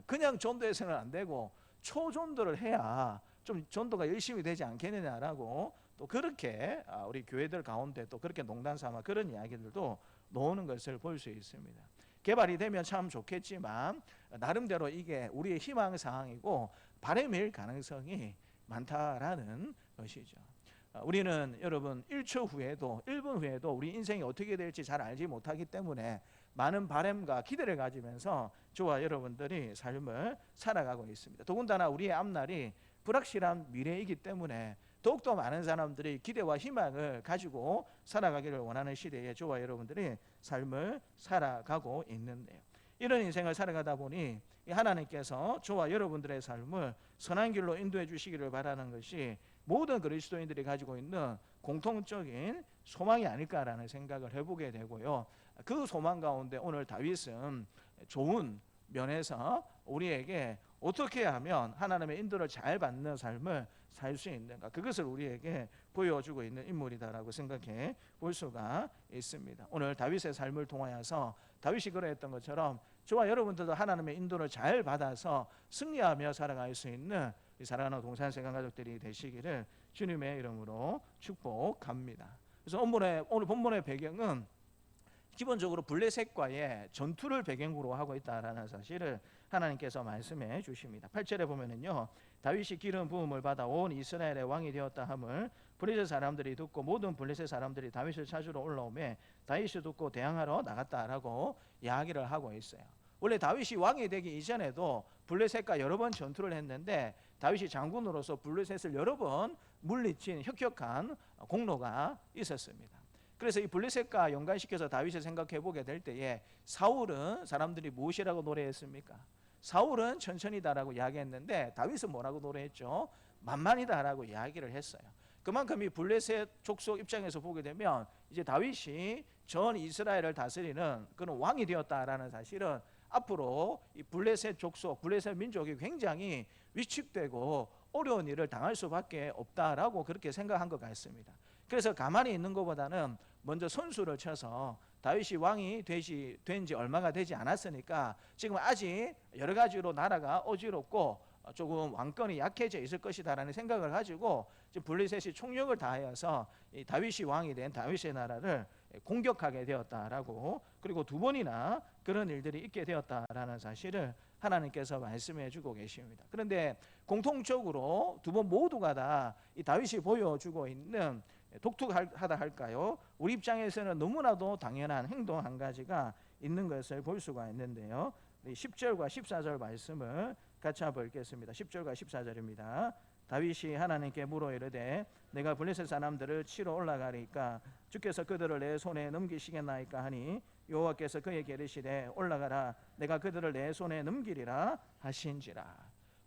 그냥 전도해서는 안 되고 초전도를 해야 좀 전도가 열심히 되지 않겠느냐라고 또 그렇게 우리 교회들 가운데 또 그렇게 농담 삼아 그런 이야기들도 나오는 것을 볼 수 있습니다. 개발이 되면 참 좋겠지만 나름대로 이게 우리의 희망 사항이고 바람일 가능성이 많다라는 것이죠. 우리는 여러분 1초 후에도 1분 후에도 우리 인생이 어떻게 될지 잘 알지 못하기 때문에 많은 바람과 기대를 가지면서 저와 여러분들이 삶을 살아가고 있습니다. 더군다나 우리의 앞날이 불확실한 미래이기 때문에 더욱더 많은 사람들이 기대와 희망을 가지고 살아가기를 원하는 시대에 저와 여러분들이 삶을 살아가고 있는데요. 이런 인생을 살아가다 보니 하나님께서 저와 여러분들의 삶을 선한 길로 인도해 주시기를 바라는 것이 모든 그리스도인들이 가지고 있는 공통적인 소망이 아닐까라는 생각을 해보게 되고요. 그 소망 가운데 오늘 다윗은 좋은 면에서 우리에게 어떻게 하면 하나님의 인도를 잘 받는 삶을 살 수 있는가, 그것을 우리에게 보여주고 있는 인물이다라고 생각해 볼 수가 있습니다. 오늘 다윗의 삶을 통하여서 다윗이 그러했던 것처럼 저와 여러분들도 하나님의 인도를 잘 받아서 승리하며 살아갈 수 있는 사랑하는 동산세관 가족들이 되시기를 주님의 이름으로 축복합니다. 그래서 오늘 본문의 배경은 기본적으로 블레셋과의 전투를 배경으로 하고 있다라는 사실을 하나님께서 말씀해 주십니다. 8절에 보면은요, 다윗이 기름 부음을 받아 온 이스라엘의 왕이 되었다 함을 블레셋 사람들이 듣고 모든 블레셋 사람들이 다윗을 찾으러 올라오매 다윗이 듣고 대항하러 나갔다라고 이야기를 하고 있어요. 원래 다윗이 왕이 되기 이전에도 블레셋과 여러 번 전투를 했는데 다윗이 장군으로서 블레셋을 여러 번 물리친 혁혁한 공로가 있었습니다. 그래서 이 블레셋과 연관시켜서 다윗을 생각해 보게 될 때에 사울은 사람들이 무엇이라고 노래했습니까? 사울은 천천히다라고 이야기했는데 다윗은 뭐라고 노래했죠? 만만이다라고 이야기를 했어요. 그만큼 이 블레셋 족속 입장에서 보게 되면 이제 다윗이 전 이스라엘을 다스리는 그런 왕이 되었다라는 사실은 앞으로 이 블레셋 족속, 블레셋 민족이 굉장히 위축되고 어려운 일을 당할 수밖에 없다라고 그렇게 생각한 것 같습니다. 그래서 가만히 있는 것보다는 먼저 선수를 쳐서 다윗이 왕이 된 지 얼마가 되지 않았으니까 지금 아직 여러 가지로 나라가 어지럽고 조금 왕권이 약해져 있을 것이다라는 생각을 가지고 지금 블레셋이 총력을 다하여서 이 다윗이 왕이 된 다윗의 나라를 공격하게 되었다라고, 그리고 두 번이나 그런 일들이 있게 되었다라는 사실을 하나님께서 말씀해 주고 계십니다. 그런데 공통적으로 두 번 모두가 다 이 다윗이 보여주고 있는 독특하다 할까요? 우리 입장에서는 너무나도 당연한 행동 한 가지가 있는 것을 볼 수가 있는데요. 10절과 14절 말씀을 같이 한번 읽겠습니다. 10절과 14절입니다. 다윗이 하나님께 물어 이르되 내가 블레셋 사람들을 치러 올라가리까 주께서 그들을 내 손에 넘기시겠나이까 하니 여호와께서 그에게 이르시되 올라가라 내가 그들을 내 손에 넘기리라 하신지라.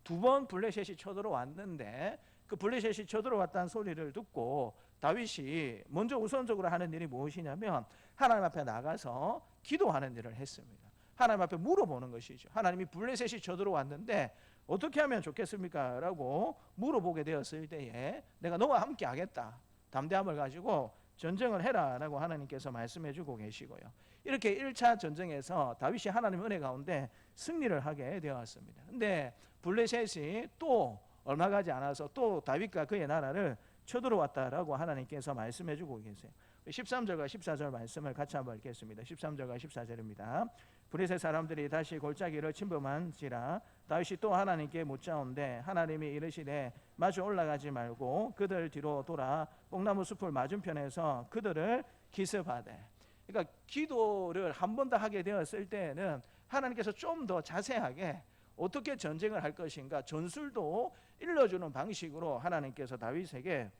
두 번 블레셋이 쳐들어왔는데 그 블레셋이 쳐들어왔다는 소리를 듣고 다윗이 먼저 우선적으로 하는 일이 무엇이냐면 하나님 앞에 나가서 기도하는 일을 했습니다. 하나님 앞에 물어보는 것이죠. 하나님이 블레셋이 쳐들어왔는데 어떻게 하면 좋겠습니까? 라고 물어보게 되었을 때에 내가 너와 함께 하겠다, 담대함을 가지고 전쟁을 해라 라고 하나님께서 말씀해 주고 계시고요. 이렇게 1차 전쟁에서 다윗이 하나님의 은혜 가운데 승리를 하게 되었습니다. 근데 블레셋이 또 얼마 가지 않아서 또 다윗과 그의 나라를 쳐들어왔다라고 하나님께서 말씀해 주고 계세요. 13절과 14절 말씀을 같이 한번 읽겠습니다. 13절과 14절입니다. 블레셋 사람들이 다시 골짜기를 침범한지라 다윗이 또 하나님께 묻자온데 하나님이 이르시되 마주 올라가지 말고 그들 뒤로 돌아 뽕나무 숲을 맞은편에서 그들을 기습하되. 그러니까 기도를 한 번 더 하게 되었을 때에는 하나님께서 좀 더 자세하게 어떻게 전쟁을 할 것인가 전술도 일러주는 방식으로 하나님께서 다윗에게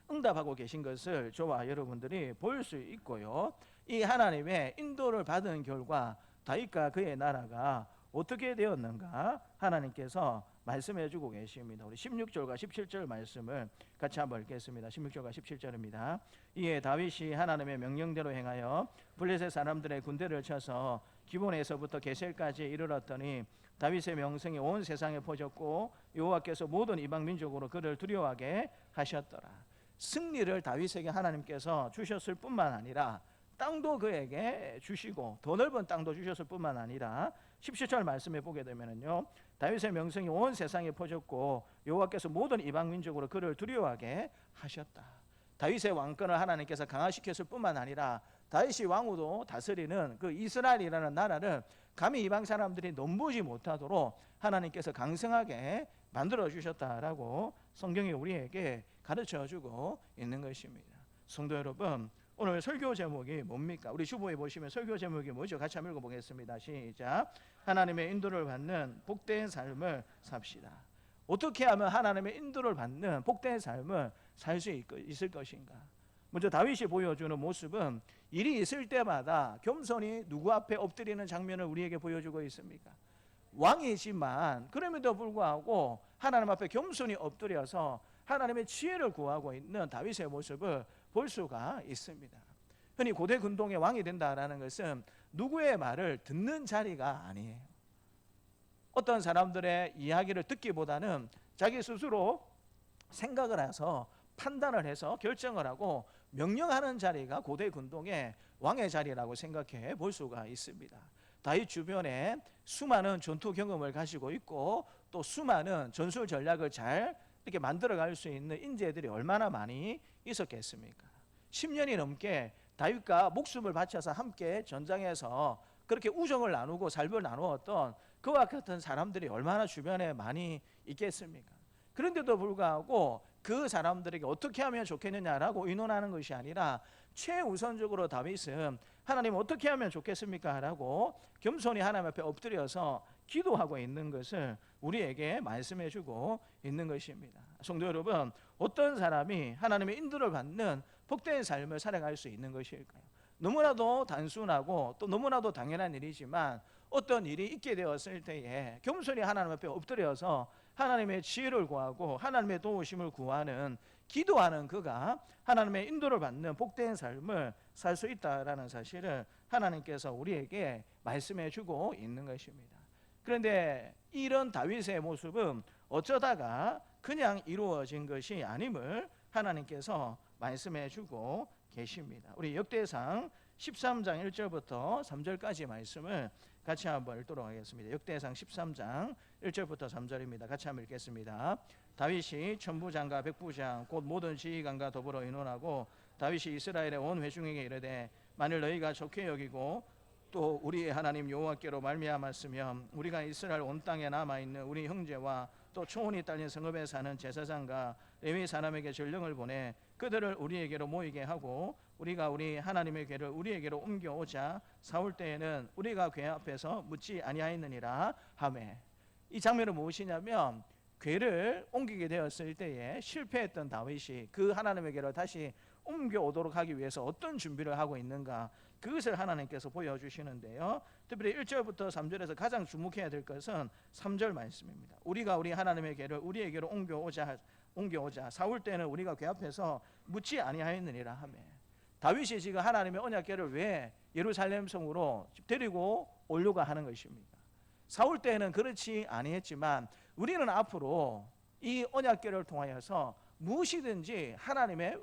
응답하고 계신 것을 저와 여러분들이 볼 수 있고요. 이 하나님의 인도를 받은 결과 다윗과 그의 나라가 어떻게 되었는가 하나님께서 말씀해 주고 계십니다. 우리 16절과 17절 말씀을 같이 한번 읽겠습니다. 16절과 17절입니다. 이에 다윗이 하나님의 명령대로 행하여 블레셋 사람들의 군대를 쳐서 기본에서부터 게셀까지 이르렀더니 다윗의 명성이 온 세상에 퍼졌고 여호와께서 모든 이방 민족으로 그를 두려워하게 하셨더라. 승리를 다윗에게 하나님께서 주셨을 뿐만 아니라 땅도 그에게 주시고 더 넓은 땅도 주셨을 뿐만 아니라 17절 말씀에 보게 되면은요, 다윗의 명성이 온 세상에 퍼졌고 여호와께서 모든 이방 민족으로 그를 두려워하게 하셨다. 다윗의 왕권을 하나님께서 강화시켰을 뿐만 아니라 다윗이 왕으로 다스리는 그 이스라엘이라는 나라를 감히 이방 사람들이 넘보지 못하도록 하나님께서 강성하게 만들어 주셨다라고 성경이 우리에게 가르쳐 주고 있는 것입니다. 성도 여러분, 오늘 설교 제목이 뭡니까? 우리 주보에 보시면 설교 제목이 뭐죠? 같이 한번 읽어보겠습니다. 시작. 하나님의 인도를 받는 복된 삶을 삽시다. 어떻게 하면 하나님의 인도를 받는 복된 삶을 살 수 있을 것인가? 먼저 다윗이 보여주는 모습은 일이 있을 때마다 겸손히 누구 앞에 엎드리는 장면을 우리에게 보여주고 있습니까? 왕이지만 그럼에도 불구하고 하나님 앞에 겸손히 엎드려서 하나님의 지혜를 구하고 있는 다윗의 모습을 볼 수가 있습니다. 흔히 고대 근동의 왕이 된다라는 것은 누구의 말을 듣는 자리가 아니에요. 어떤 사람들의 이야기를 듣기보다는 자기 스스로 생각을 해서 판단을 해서 결정을 하고 명령하는 자리가 고대 근동의 왕의 자리라고 생각해 볼 수가 있습니다. 다윗 주변에 수많은 전투 경험을 가지고 있고 또 수많은 전술 전략을 잘 이렇게 만들어갈 수 있는 인재들이 얼마나 많이 있었겠습니까? 10년이 넘게 다윗과 목숨을 바쳐서 함께 전장에서 그렇게 우정을 나누고 삶을 나누었던 그와 같은 사람들이 얼마나 주변에 많이 있겠습니까? 그런데도 불구하고 그 사람들에게 어떻게 하면 좋겠느냐라고 의논하는 것이 아니라 최우선적으로 다윗은 하나님 어떻게 하면 좋겠습니까? 라고 겸손히 하나님 앞에 엎드려서 기도하고 있는 것을 우리에게 말씀해 주고 있는 것입니다. 성도 여러분, 어떤 사람이 하나님의 인도를 받는 복된 삶을 살아갈 수 있는 것일까요? 너무나도 단순하고 또 너무나도 당연한 일이지만 어떤 일이 있게 되었을 때에 겸손히 하나님 앞에 엎드려서 하나님의 지혜를 구하고 하나님의 도우심을 구하는 기도하는 그가 하나님의 인도를 받는 복된 삶을 살 수 있다라는 사실을 하나님께서 우리에게 말씀해 주고 있는 것입니다. 그런데 이런 다윗의 모습은 어쩌다가 그냥 이루어진 것이 아님을 하나님께서 말씀해 주고 계십니다. 우리 역대상 13장 1절부터 3절까지 말씀을 같이 한번 읽도록 하겠습니다. 역대상 13장 1절부터 3절입니다. 같이 한번 읽겠습니다. 다윗이 천부장과 백부장 곧 모든 지휘관과 더불어 의논하고 다윗이 이스라엘의 온 회중에게 이르되 만일 너희가 좋게 여기고 또 우리의 하나님 여호와께로 말미암았으면 우리가 이스라엘 온 땅에 남아있는 우리 형제와 또 초혼이 딸린 성읍에 사는 제사장과 레위 사람에게 전령을 보내 그들을 우리에게로 모이게 하고 우리가 우리 하나님의 궤를 우리에게로 옮겨오자 사울 때에는 우리가 궤 앞에서 묻지 아니하였느니라 하매. 이 장면은 무엇이냐면 궤를 옮기게 되었을 때에 실패했던 다윗이 그 하나님의 궤를 다시 옮겨오도록 하기 위해서 어떤 준비를 하고 있는가, 그것을 하나님께서 보여주시는데요. 특별히 1절부터 3절에서 가장 주목해야 될 것은 3절 말씀입니다. 우리가 우리 하나님의 궤를 우리에게로 옮겨오자 사울 때는 우리가 궤 앞에서 묻지 아니하였느니라 하며. 다윗이 지금 하나님의 언약궤를 왜 예루살렘 성으로 데리고 오려고 하는 것입니까? 사울 때는 그렇지 아니했지만 우리는 앞으로 이 언약궤를 통하여서 무엇이든지 하나님의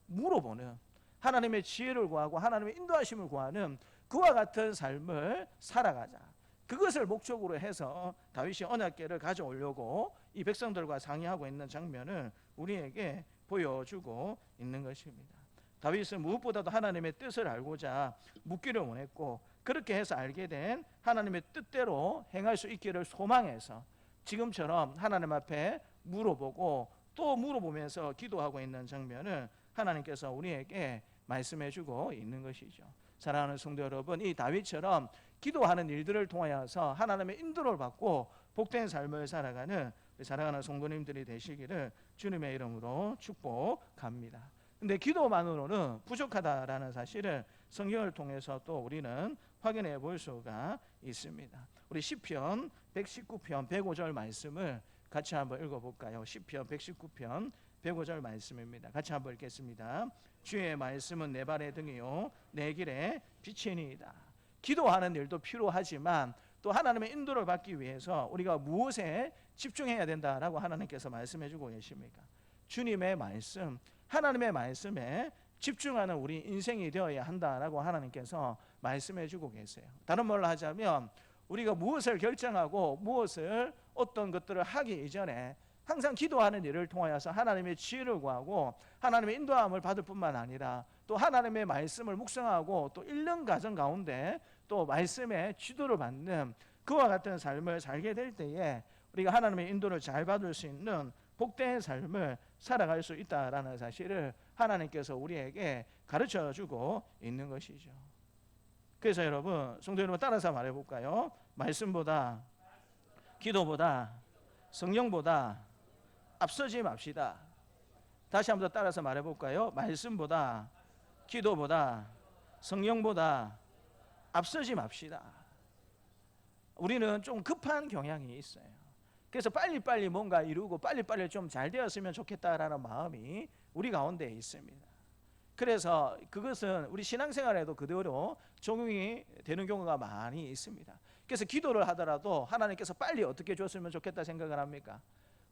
물어보는, 하나님의 지혜를 구하고 하나님의 인도하심을 구하는 그와 같은 삶을 살아가자. 그것을 목적으로 해서 다윗이 언약궤를 가져오려고 이 백성들과 상의하고 있는 장면을 우리에게 보여주고 있는 것입니다. 다윗은 무엇보다도 하나님의 뜻을 알고자 묻기를 원했고, 그렇게 해서 알게 된 하나님의 뜻대로 행할 수 있기를 소망해서 지금처럼 하나님 앞에 물어보고 또 물어보면서 기도하고 있는 장면을 하나님께서 우리에게 말씀해 주고 있는 것이죠. 사랑하는 성도 여러분, 이 다윗처럼 기도하는 일들을 통하여서 하나님의 인도를 받고 복된 삶을 살아가는 사랑하는 성도님들이 되시기를 주님의 이름으로 축복합니다. 근데 기도만으로는 부족하다라는 사실을 성경을 통해서 또 우리는 확인해 볼 수가 있습니다. 우리 시편 119편 105절 말씀을 같이 한번 읽어볼까요? 시편 119편 105절 말씀입니다. 같이 한번 읽겠습니다. 주의 말씀은 내 발의 등이요 내 길의 빛이니이다. 기도하는 일도 필요하지만 또 하나님의 인도를 받기 위해서 우리가 무엇에 집중해야 된다라고 하나님께서 말씀해 주고 계십니까? 주님의 말씀, 하나님의 말씀에 집중하는 우리 인생이 되어야 한다라고 하나님께서 말씀해 주고 계세요. 다른 말로 하자면 우리가 무엇을 결정하고 무엇을 어떤 것들을 하기 이전에 항상 기도하는 일을 통하여서 하나님의 지혜를 구하고 하나님의 인도함을 받을 뿐만 아니라 또 하나님의 말씀을 묵상하고 또 읽는 과정 가운데 또 말씀의 지도를 받는 그와 같은 삶을 살게 될 때에 우리가 하나님의 인도를 잘 받을 수 있는 복된 삶을 살아갈 수 있다라는 사실을 하나님께서 우리에게 가르쳐주고 있는 것이죠. 그래서 여러분, 성도 여러분 따라서 말해볼까요? 말씀보다, 기도보다, 성령보다 앞서지 맙시다. 다시 한번 더 따라서 말해볼까요? 말씀보다, 기도보다, 성령보다 앞서지 맙시다. 우리는 좀 급한 경향이 있어요. 그래서 빨리빨리 뭔가 이루고 빨리빨리 좀 잘 되었으면 좋겠다라는 마음이 우리 가운데 있습니다. 그래서 그것은 우리 신앙생활에도 그대로 적용이 되는 경우가 많이 있습니다. 그래서 기도를 하더라도 하나님께서 빨리 어떻게 줬으면 좋겠다 생각을 합니까?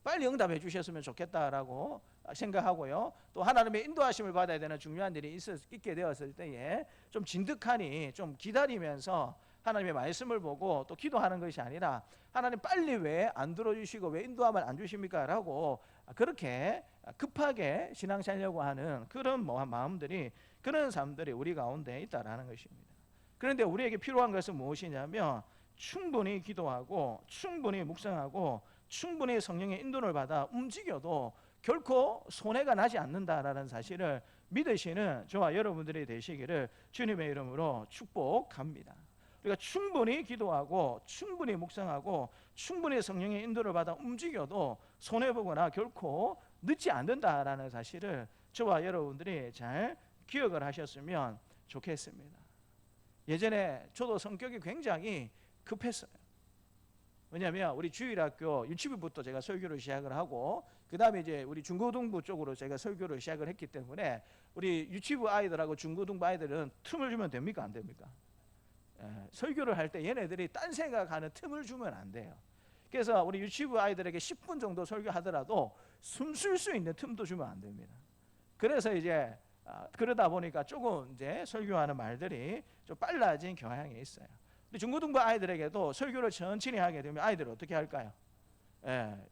빨리 응답해 주셨으면 좋겠다라고 생각하고요. 또 하나님의 인도하심을 받아야 되는 중요한 일이 있게 되었을 때에 좀 진득하니 좀 기다리면서 하나님의 말씀을 보고 또 기도하는 것이 아니라 하나님 빨리 왜 안 들어주시고 왜 인도함을 안 주십니까? 라고 그렇게 급하게 신앙 살려고 하는 그런 마음들이, 그런 사람들이 우리 가운데 있다라는 것입니다. 그런데 우리에게 필요한 것은 무엇이냐면 충분히 기도하고 충분히 묵상하고 충분히 성령의 인도를 받아 움직여도 결코 손해가 나지 않는다라는 사실을 믿으시는 저와 여러분들이 되시기를 주님의 이름으로 축복합니다. 우리가 충분히 기도하고 충분히 묵상하고 충분히 성령의 인도를 받아 움직여도 손해보거나 결코 늦지 않는다라는 사실을 저와 여러분들이 잘 기억을 하셨으면 좋겠습니다. 예전에 저도 성격이 굉장히 급했어요. 왜냐하면 우리 주일학교 유치부부터 제가 설교를 시작을 하고 그 다음에 이제 우리 중고등부 쪽으로 제가 설교를 시작을 했기 때문에 우리 유치부 아이들하고 중고등부 아이들은 틈을 주면 됩니까 안 됩니까? 설교를 할 때 얘네들이 딴 생각하는 틈을 주면 안 돼요. 그래서 우리 유치부 아이들에게 10분 정도 설교하더라도 숨 쉴 수 있는 틈도 주면 안 됩니다. 그래서 이제 그러다 보니까 조금 이제 설교하는 말들이 좀 빨라진 경향이 있어요. 우리 중고등부 아이들에게도 설교를 천천히 하게 되면 아이들은 어떻게 할까요?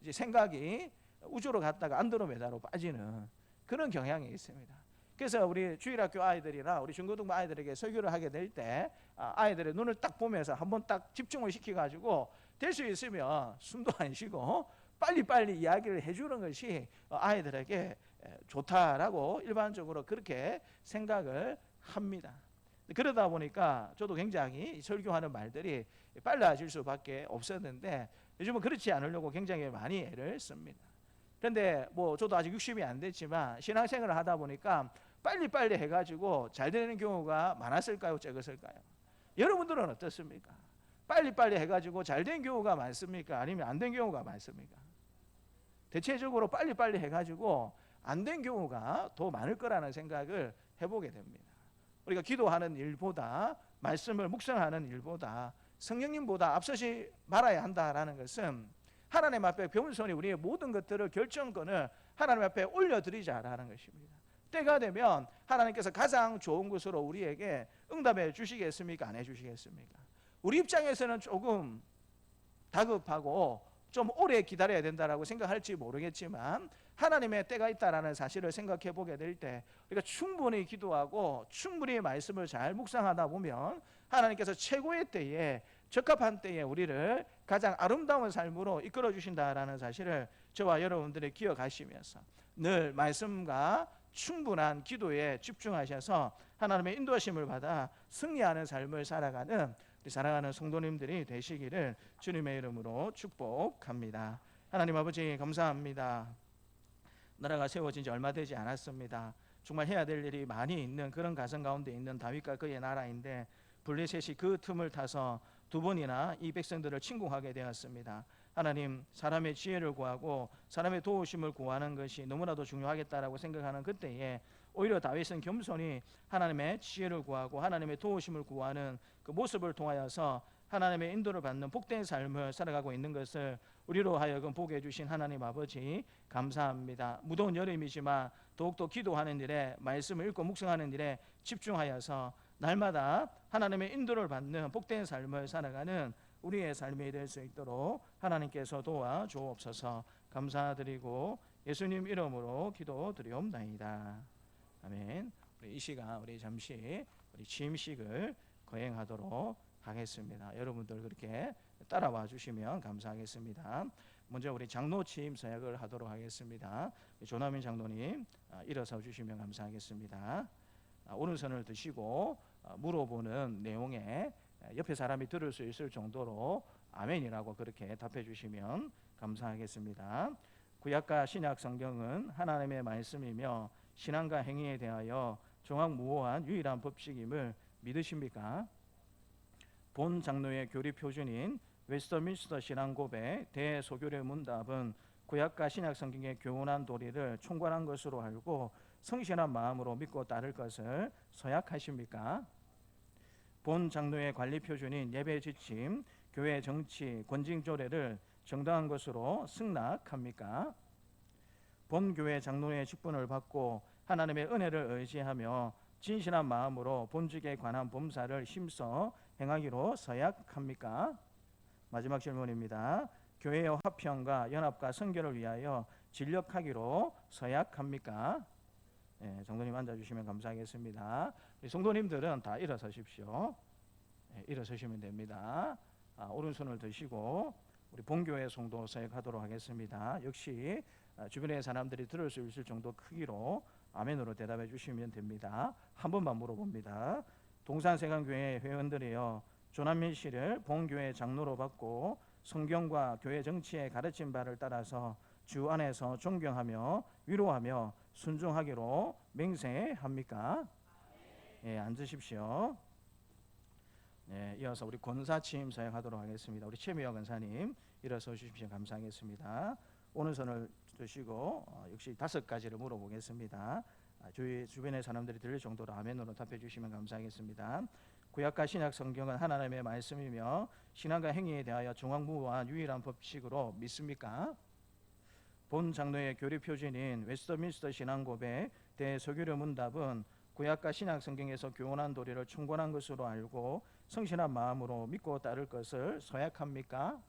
이제 생각이 우주로 갔다가 안드로메다로 빠지는 그런 경향이 있습니다. 그래서 우리 주일학교 아이들이나 우리 중고등부 아이들에게 설교를 하게 될 때 아이들의 눈을 딱 보면서 한번 딱 집중을 시켜가지고 될 수 있으면 숨도 안 쉬고 빨리빨리 이야기를 해주는 것이 아이들에게 좋다라고 일반적으로 그렇게 생각을 합니다. 그러다 보니까 저도 굉장히 설교하는 말들이 빨라질 수밖에 없었는데 요즘은 그렇지 않으려고 굉장히 많이 애를 씁니다. 그런데 뭐 저도 아직 60이 안 됐지만 신앙생활을 하다 보니까 빨리빨리 해가지고 잘 되는 경우가 많았을까요? 적었을까요? 여러분들은 어떻습니까? 빨리빨리 해가지고 잘 된 경우가 많습니까? 아니면 안 된 경우가 많습니까? 대체적으로 빨리빨리 해가지고 안 된 경우가 더 많을 거라는 생각을 해보게 됩니다. 우리가 기도하는 일보다 말씀을 묵상하는 일보다 성령님보다 앞서지 말아야 한다라는 것은 하나님 앞에 겸손히 우리의 모든 것들을 결정권을 하나님 앞에 올려드리자라는 것입니다. 때가 되면 하나님께서 가장 좋은 것으로 우리에게 응답해 주시겠습니까? 안 해주시겠습니까? 우리 입장에서는 조금 다급하고 좀 오래 기다려야 된다라고 생각할지 모르겠지만 하나님의 때가 있다라는 사실을 생각해 보게 될 때 우리가 충분히 기도하고 충분히 말씀을 잘 묵상하다 보면 하나님께서 최고의 때에 적합한 때에 우리를 가장 아름다운 삶으로 이끌어 주신다라는 사실을 저와 여러분들이 기억하시면서 늘 말씀과 충분한 기도에 집중하셔서 하나님의 인도하심을 받아 승리하는 삶을 살아가는 우리 사랑하는 성도님들이 되시기를 주님의 이름으로 축복합니다. 하나님 아버지 감사합니다. 나라가 세워진 지 얼마 되지 않았습니다. 정말 해야 될 일이 많이 있는 그런 가정 가운데 있는 다윗과 그의 나라인데 블레셋이 그 틈을 타서 두 번이나 이 백성들을 침공하게 되었습니다. 하나님, 사람의 지혜를 구하고 사람의 도우심을 구하는 것이 너무나도 중요하겠다라고 생각하는 그때에 오히려 다윗은 겸손히 하나님의 지혜를 구하고 하나님의 도우심을 구하는 그 모습을 통하여서 하나님의 인도를 받는 복된 삶을 살아가고 있는 것을 우리로 하여금 보게 해주신 하나님 아버지 감사합니다. 무더운 여름이지만 더욱더 기도하는 일에 말씀을 읽고 묵상하는 일에 집중하여서 날마다 하나님의 인도를 받는 복된 삶을 살아가는 우리의 삶이 될 수 있도록 하나님께서 도와주옵소서. 감사드리고 예수님 이름으로 기도드리옵나이다. 아멘. 우리 이 시간 우리 잠시 우리 취임식을 거행하도록 하겠습니다. 여러분들 그렇게 따라와 주시면 감사하겠습니다. 먼저 우리 장로 취임 서약을 하도록 하겠습니다. 조남인 장로님 일어서 주시면 감사하겠습니다. 오른손을 드시고 물어보는 내용에 옆에 사람이 들을 수 있을 정도로 아멘이라고 그렇게 답해 주시면 감사하겠습니다. 구약과 신약 성경은 하나님의 말씀이며 신앙과 행위에 대하여 종합무오한 유일한 법칙임을 믿으십니까? 본 장로의 교리 표준인 웨스터민스터 신앙고백 대소교례 문답은 구약과 신약 성경의 교훈한 도리를 총괄한 것으로 알고 성실한 마음으로 믿고 따를 것을 서약하십니까? 본 장로의 관리 표준인 예배 지침, 교회 정치, 권징 조례를 정당한 것으로 승낙합니까? 본 교회 장로의 직분을 받고 하나님의 은혜를 의지하며 진실한 마음으로 본직에 관한 범사를 힘써 행하기로 서약합니까? 마지막 질문입니다. 교회의 화평과 연합과 선교를 위하여 진력하기로 서약합니까? 네, 성도님 앉아주시면 감사하겠습니다. 우리 성도님들은 다 일어서십시오. 네, 일어서시면 됩니다. 오른손을 드시고 우리 본교회 성도 서약하도록 하겠습니다. 역시 주변의 사람들이 들을 수 있을 정도 크기로 아멘으로 대답해 주시면 됩니다. 한 번만 물어봅니다. 동산세강교회 회원들이여, 조남민 씨를 본교회 장로로 받고 성경과 교회 정치의 가르친 바를 따라서 주 안에서 존경하며 위로하며 순종하기로 맹세합니까? 예, 앉으십시오. 네, 이어서 우리 권사 취임 사역하도록 하겠습니다. 우리 최미화 권사님 일어서 주십시오. 감사하겠습니다. 오른손을 드시고 역시 5가지를 물어보겠습니다. 주변의 사람들이 들을 정도로 아멘으로 답해 주시면 감사하겠습니다. 구약과 신약 성경은 하나님의 말씀이며 신앙과 행위에 대하여 중앙무한 유일한 법칙으로 믿습니까? 본 장로의 교리 표준인 웨스트민스터 신앙고백 대서교류 문답은 구약과 신약 성경에서 교훈한 도리를 충분한 것으로 알고 성실한 마음으로 믿고 따를 것을 서약합니까?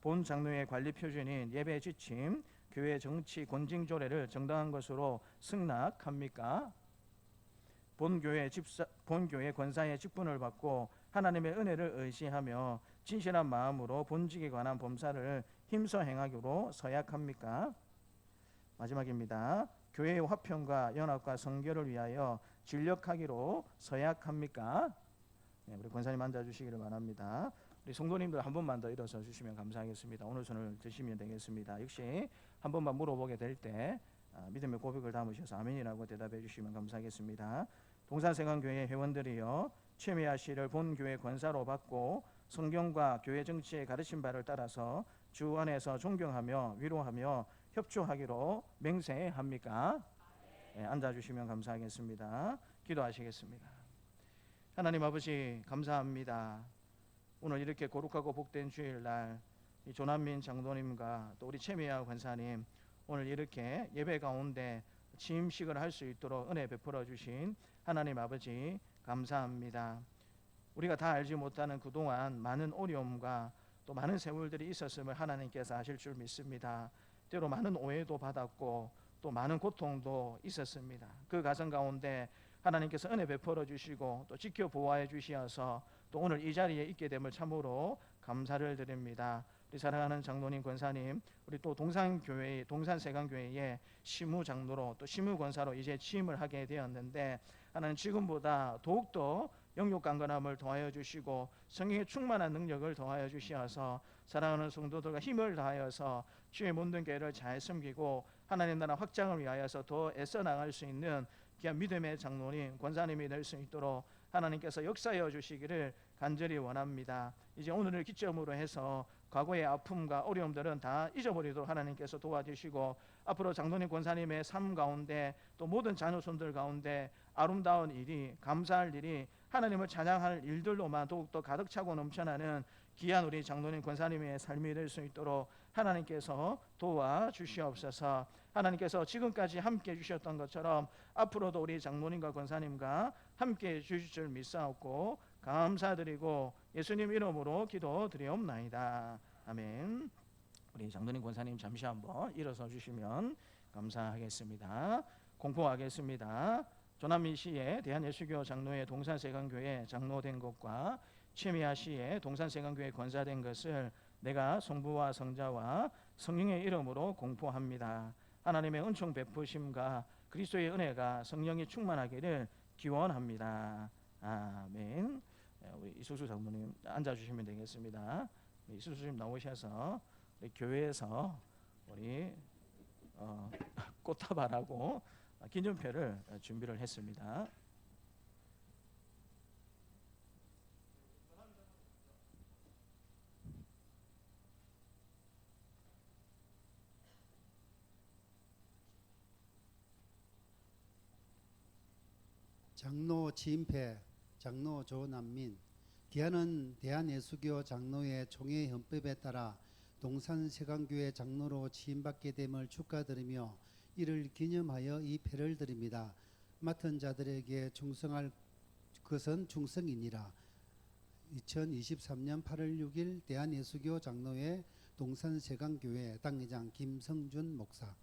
본 장로의 관리 표준인 예배 지침, 교회 정치 권징 조례를 정당한 것으로 승낙합니까? 본 교회 권사의 직분을 받고 하나님의 은혜를 의지하며 진실한 마음으로 본직에 관한 범사를 힘써 행하기로 서약합니까? 마지막입니다. 교회의 화평과 연합과 성결을 위하여 진력하기로 서약합니까? 네, 우리 권사님 앉아주시기를 바랍니다. 우리 성도님들 한 번만 더 일어서 주시면 감사하겠습니다. 오늘 손을 드시면 되겠습니다. 역시 한 번만 물어보게 될 때 믿음의 고백을 담으셔서 아멘이라고 대답해 주시면 감사하겠습니다. 동산세강교회 회원들이여, 최미아 씨를 본교회 권사로 받고 성경과 교회 정치의 가르친 바를 따라서 주 안에서 존경하며 위로하며 협조하기로 맹세합니까? 네, 앉아주시면 감사하겠습니다. 기도하시겠습니다. 하나님 아버지 감사합니다. 오늘 이렇게 거룩하고 복된 주일날 이 조남민 장로님과 또 우리 최미아 권사님 오늘 이렇게 예배 가운데 취임식을 할 수 있도록 은혜 베풀어 주신 하나님 아버지 감사합니다. 우리가 다 알지 못하는 그동안 많은 어려움과 또 많은 세월들이 있었음을 하나님께서 아실 줄 믿습니다. 때로 많은 오해도 받았고 또 많은 고통도 있었습니다. 그 가정 가운데 하나님께서 은혜 베풀어 주시고 또 지켜 보호해 주시어서 또 오늘 이 자리에 있게 됨을 참으로 감사를 드립니다. 우리 사랑하는 장로님, 권사님, 우리 또 동산세강교회의 시무장로로 또 시무권사로 이제 취임을 하게 되었는데 하나님 지금보다 더욱더 영육 강건함을 더하여 주시고 성령의 충만한 능력을 더하여 주시어서 사랑하는 성도들과 힘을 다하여서 주의 모든 교회를 잘 섬기고 하나님 나라 확장을 위하여서 더 애써 나갈 수 있는 귀한 믿음의 장로님, 권사님이 될 수 있도록 하나님께서 역사하여 주시기를 간절히 원합니다. 이제 오늘을 기점으로 해서 과거의 아픔과 어려움들은 다 잊어버리도록 하나님께서 도와주시고 앞으로 장로님 권사님의 삶 가운데 또 모든 자녀손들 가운데 아름다운 일이, 감사할 일이, 하나님을 찬양할 일들로만 더욱더 가득 차고 넘쳐나는 귀한 우리 장로님 권사님의 삶이 될 수 있도록 하나님께서 도와주시옵소서. 하나님께서 지금까지 함께 해주셨던 것처럼 앞으로도 우리 장로님과 권사님과 함께 해주실 줄 믿사옵고 감사드리고 예수님 이름으로 기도드리옵나이다. 아멘. 우리 장로님 권사님 잠시 한번 일어서 주시면 감사하겠습니다. 공포하겠습니다. 조남민 씨의 대한예수교 장로회 동산세강교회 장로된 것과 최미아 씨의 동산세강교회 권사된 것을 내가 성부와 성자와 성령의 이름으로 공포합니다. 하나님의 은총 베푸심과 그리스도의 은혜가 성령이 충만하기를 기원합니다. 아멘. 우리 이수수 장로님 앉아주시면 되겠습니다. 이수수님 나오셔서 우리 교회에서 우리 꽃다발하고 기념표를 준비를 했습니다. 장로 지임패, 장로 조남민, 기한은 대한예수교 장로회 총회 헌법에 따라 동산세강교회 장로로 취임받게 됨을 축하드리며 이를 기념하여 이 패를 드립니다. 맡은 자들에게 충성할 것은 충성이니라. 2023년 8월 6일 대한예수교 장로회 동산세강교회 당회장 김성준 목사.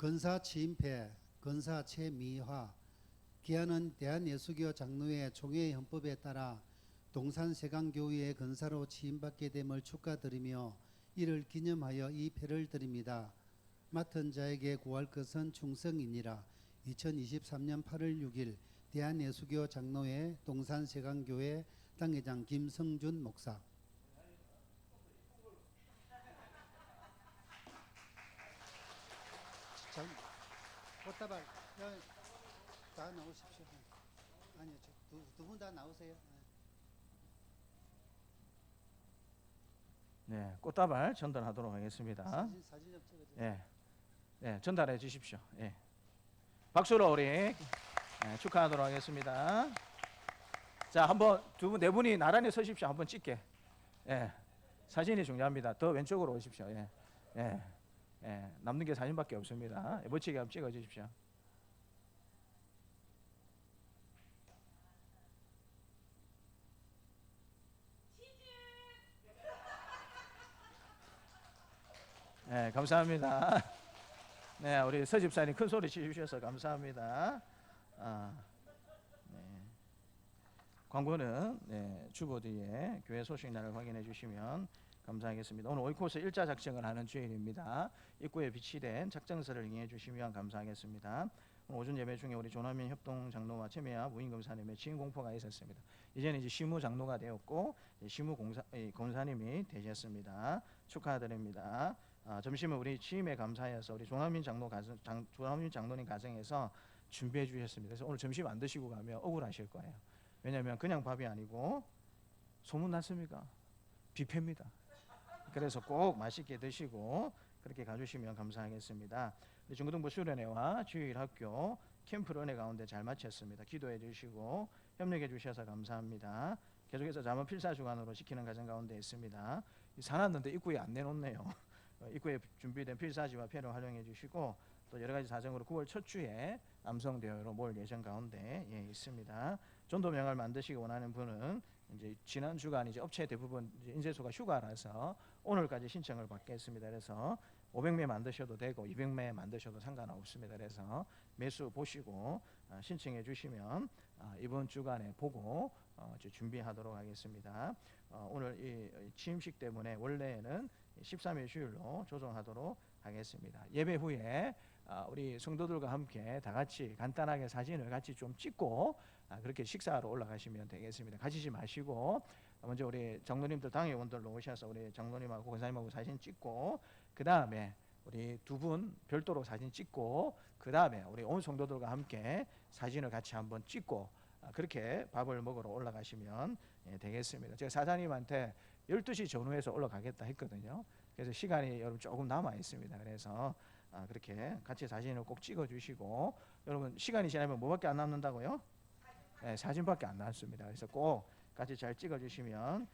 건사 치임패, 건사 최미화, 기한은 대한예수교 장로회 총회 헌법에 따라 동산세강교회의 건사로 취임받게 됨을 축하드리며 이를 기념하여 이 패를 드립니다. 맡은 자에게 구할 것은 충성이니라. 2023년 8월 6일 대한예수교 장로회 동산세강교회 당회장 김성준 목사. 꽃다발 다 나오십시오. 아니요, 두 분 다 나오세요. 네, 꽃다발 전달하도록 하겠습니다. 사진 좀 찍어주세요. 예, 네, 전달해 주십시오. 예, 박수로 우리 축하하도록 하겠습니다. 자, 한번 네 분이 나란히 서십시오. 한번 찍게. 예, 사진이 중요합니다. 더 왼쪽으로 오십시오. 예, 예, 예, 남는 게 사진밖에 없습니다. 멋지게 한번 찍어 주십시오. 네, 감사합니다. 네, 우리 서 집사님 큰 소리 치주셔서 감사합니다. 네. 광고는 주보 뒤에 교회 소식란을 확인해 주시면 감사하겠습니다. 오늘 오이코스 1자 작정을 하는 주일입니다. 입구에 비치된 작정서를 응해 주시면 감사하겠습니다. 오늘 오전 예배 중에 우리 조남민 협동 장로와 최미아 무인검사님의 지인 공포가 있었습니다. 이제는 이제 시무 장로가 되었고 시무 검사님이 되셨습니다. 축하드립니다. 점심은 우리 취임에 감사해서 우리 조남민 장로님 가정에서 준비해 주셨습니다. 그래서 오늘 점심 안 드시고 가면 억울하실 거예요. 왜냐하면 그냥 밥이 아니고 소문 났습니까? 뷔페입니다. 그래서 꼭 맛있게 드시고 그렇게 가주시면 감사하겠습니다. 우리 중고등부 수련회와 주일학교 캠프를 은혜 가운데 잘 마쳤습니다. 기도해 주시고 협력해 주셔서 감사합니다. 계속해서 자문 필사 주간으로 지키는 가정 가운데 있습니다. 사놨는데 입구에 안 내놓네요. 입구에 준비된 필사지와 패를 활용해 주시고 또 여러 가지 사정으로 9월 첫 주에 남성대회로 모일 예정 가운데 있습니다. 전도명을 만드시기 원하는 분은 이제 지난 주간 이제 업체 대부분 이제 인쇄소가 휴가라서 오늘까지 신청을 받겠습니다. 그래서 500매 만드셔도 되고 200매 만드셔도 상관없습니다. 그래서 매수 보시고 신청해 주시면 이번 주간에 보고 준비하도록 하겠습니다. 오늘 이 취임식 때문에 원래는 13일 주일로 조정하도록 하겠습니다. 예배 후에 우리 성도들과 함께 다 같이 간단하게 사진을 같이 좀 찍고 그렇게 식사하러 올라가시면 되겠습니다. 가시지 마시고 먼저 우리 장로님들 당회원들로 오셔서 우리 장로님하고 권사님하고 사진 찍고 그 다음에 우리 두 분 별도로 사진 찍고 그 다음에 우리 온 성도들과 함께 사진을 같이 한번 찍고 그렇게 밥을 먹으러 올라가시면 되겠습니다. 제가 사장님한테 12시 전후해서 올라가겠다 했거든요. 그래서 시간이 여러분 조금 남아 있습니다. 그래서 그렇게 같이 사진을 꼭 찍어 주시고 여러분 시간이 지나면 뭐밖에 안 남는다고요? 네, 사진밖에 안 남습니다. 그래서 꼭 같이 잘 찍어 주시면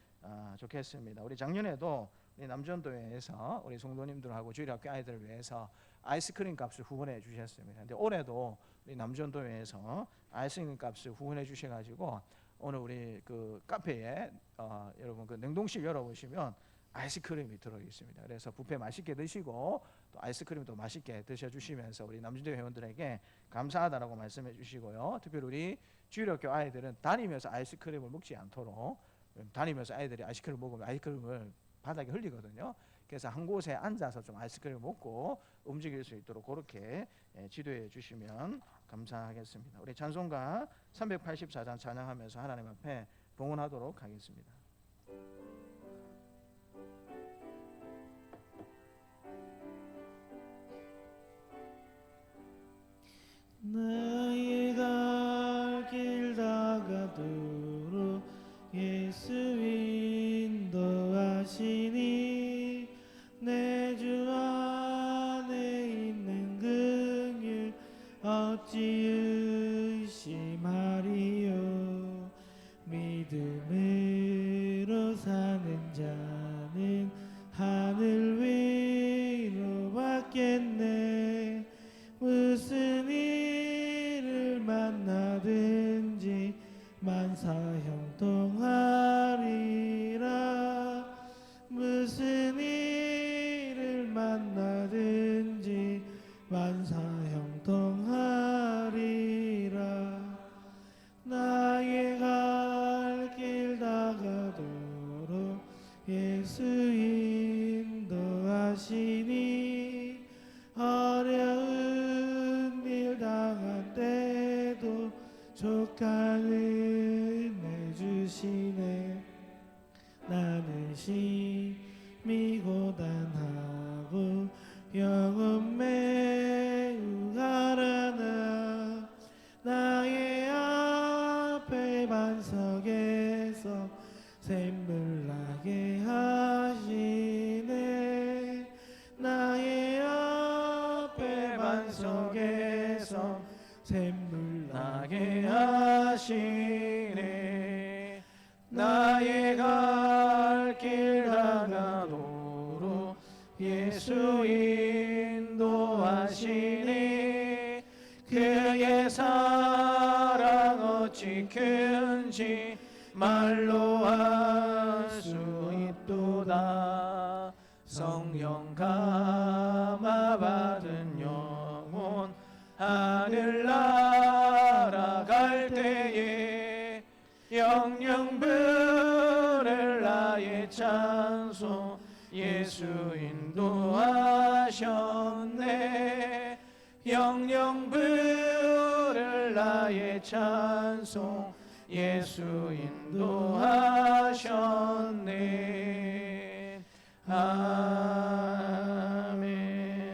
좋겠습니다. 우리 작년에도 우리 남전도회에서 우리 성도님들하고 주일학교 아이들을 위해서 아이스크림 값을 후원해 주셨습니다. 근데 올해도 우리 남전도회에서 아이스크림 값을 후원해 주셔가지고 오늘 우리 그 카페에 여러분 그 냉동실 열어보시면 아이스크림이 들어 있습니다. 그래서 뷔페 맛있게 드시고 또 아이스크림도 맛있게 드셔주시면서 우리 남준대 회원들에게 감사하다라고 말씀해 주시고요. 특별히 우리 주일학교 아이들은 다니면서 아이스크림을 먹지 않도록 다니면서 아이들이 아이스크림을 먹으면 아이스크림을 바닥에 흘리거든요. 그래서 한 곳에 앉아서 좀 아이스크림을 먹고 움직일 수 있도록 그렇게 지도해 주시면 감사하겠습니다. 우리 찬송가 384장 찬양하면서 하나님 앞에 봉헌하도록 하겠습니다. 나의 갈 길 다가도록 예수 인도하시니 내 주 안에 있는 긍휼 어찌 의심하리요. 믿음으로 사는 자는 하늘 위로 받겠네. 무슨 일을 만나든지 만사형통하리라. 무슨 일을 만나든지 만사 형통하리라. 나의 갈 길 다가도록 예수 인도하시니 어려운 일 당할 때도 족한 은혜 주시네. 나는 심히 고단하고 영은 매우 가라나 나의 앞에 반석에서 샘물 나게 하시네. 나의 앞에 반석에서 샘물 나게 하시네. 나의 갈 길 다가도록 예수 인도하시니 그의 사랑 어찌 큰지 말로 할 수 있도다. 성령 감화 받은 영혼 하늘 날아갈 때에 영영 부를 나의 찬송 예수 인도하셨네. 영영 부를 나의 찬송 예수 인도하셨네.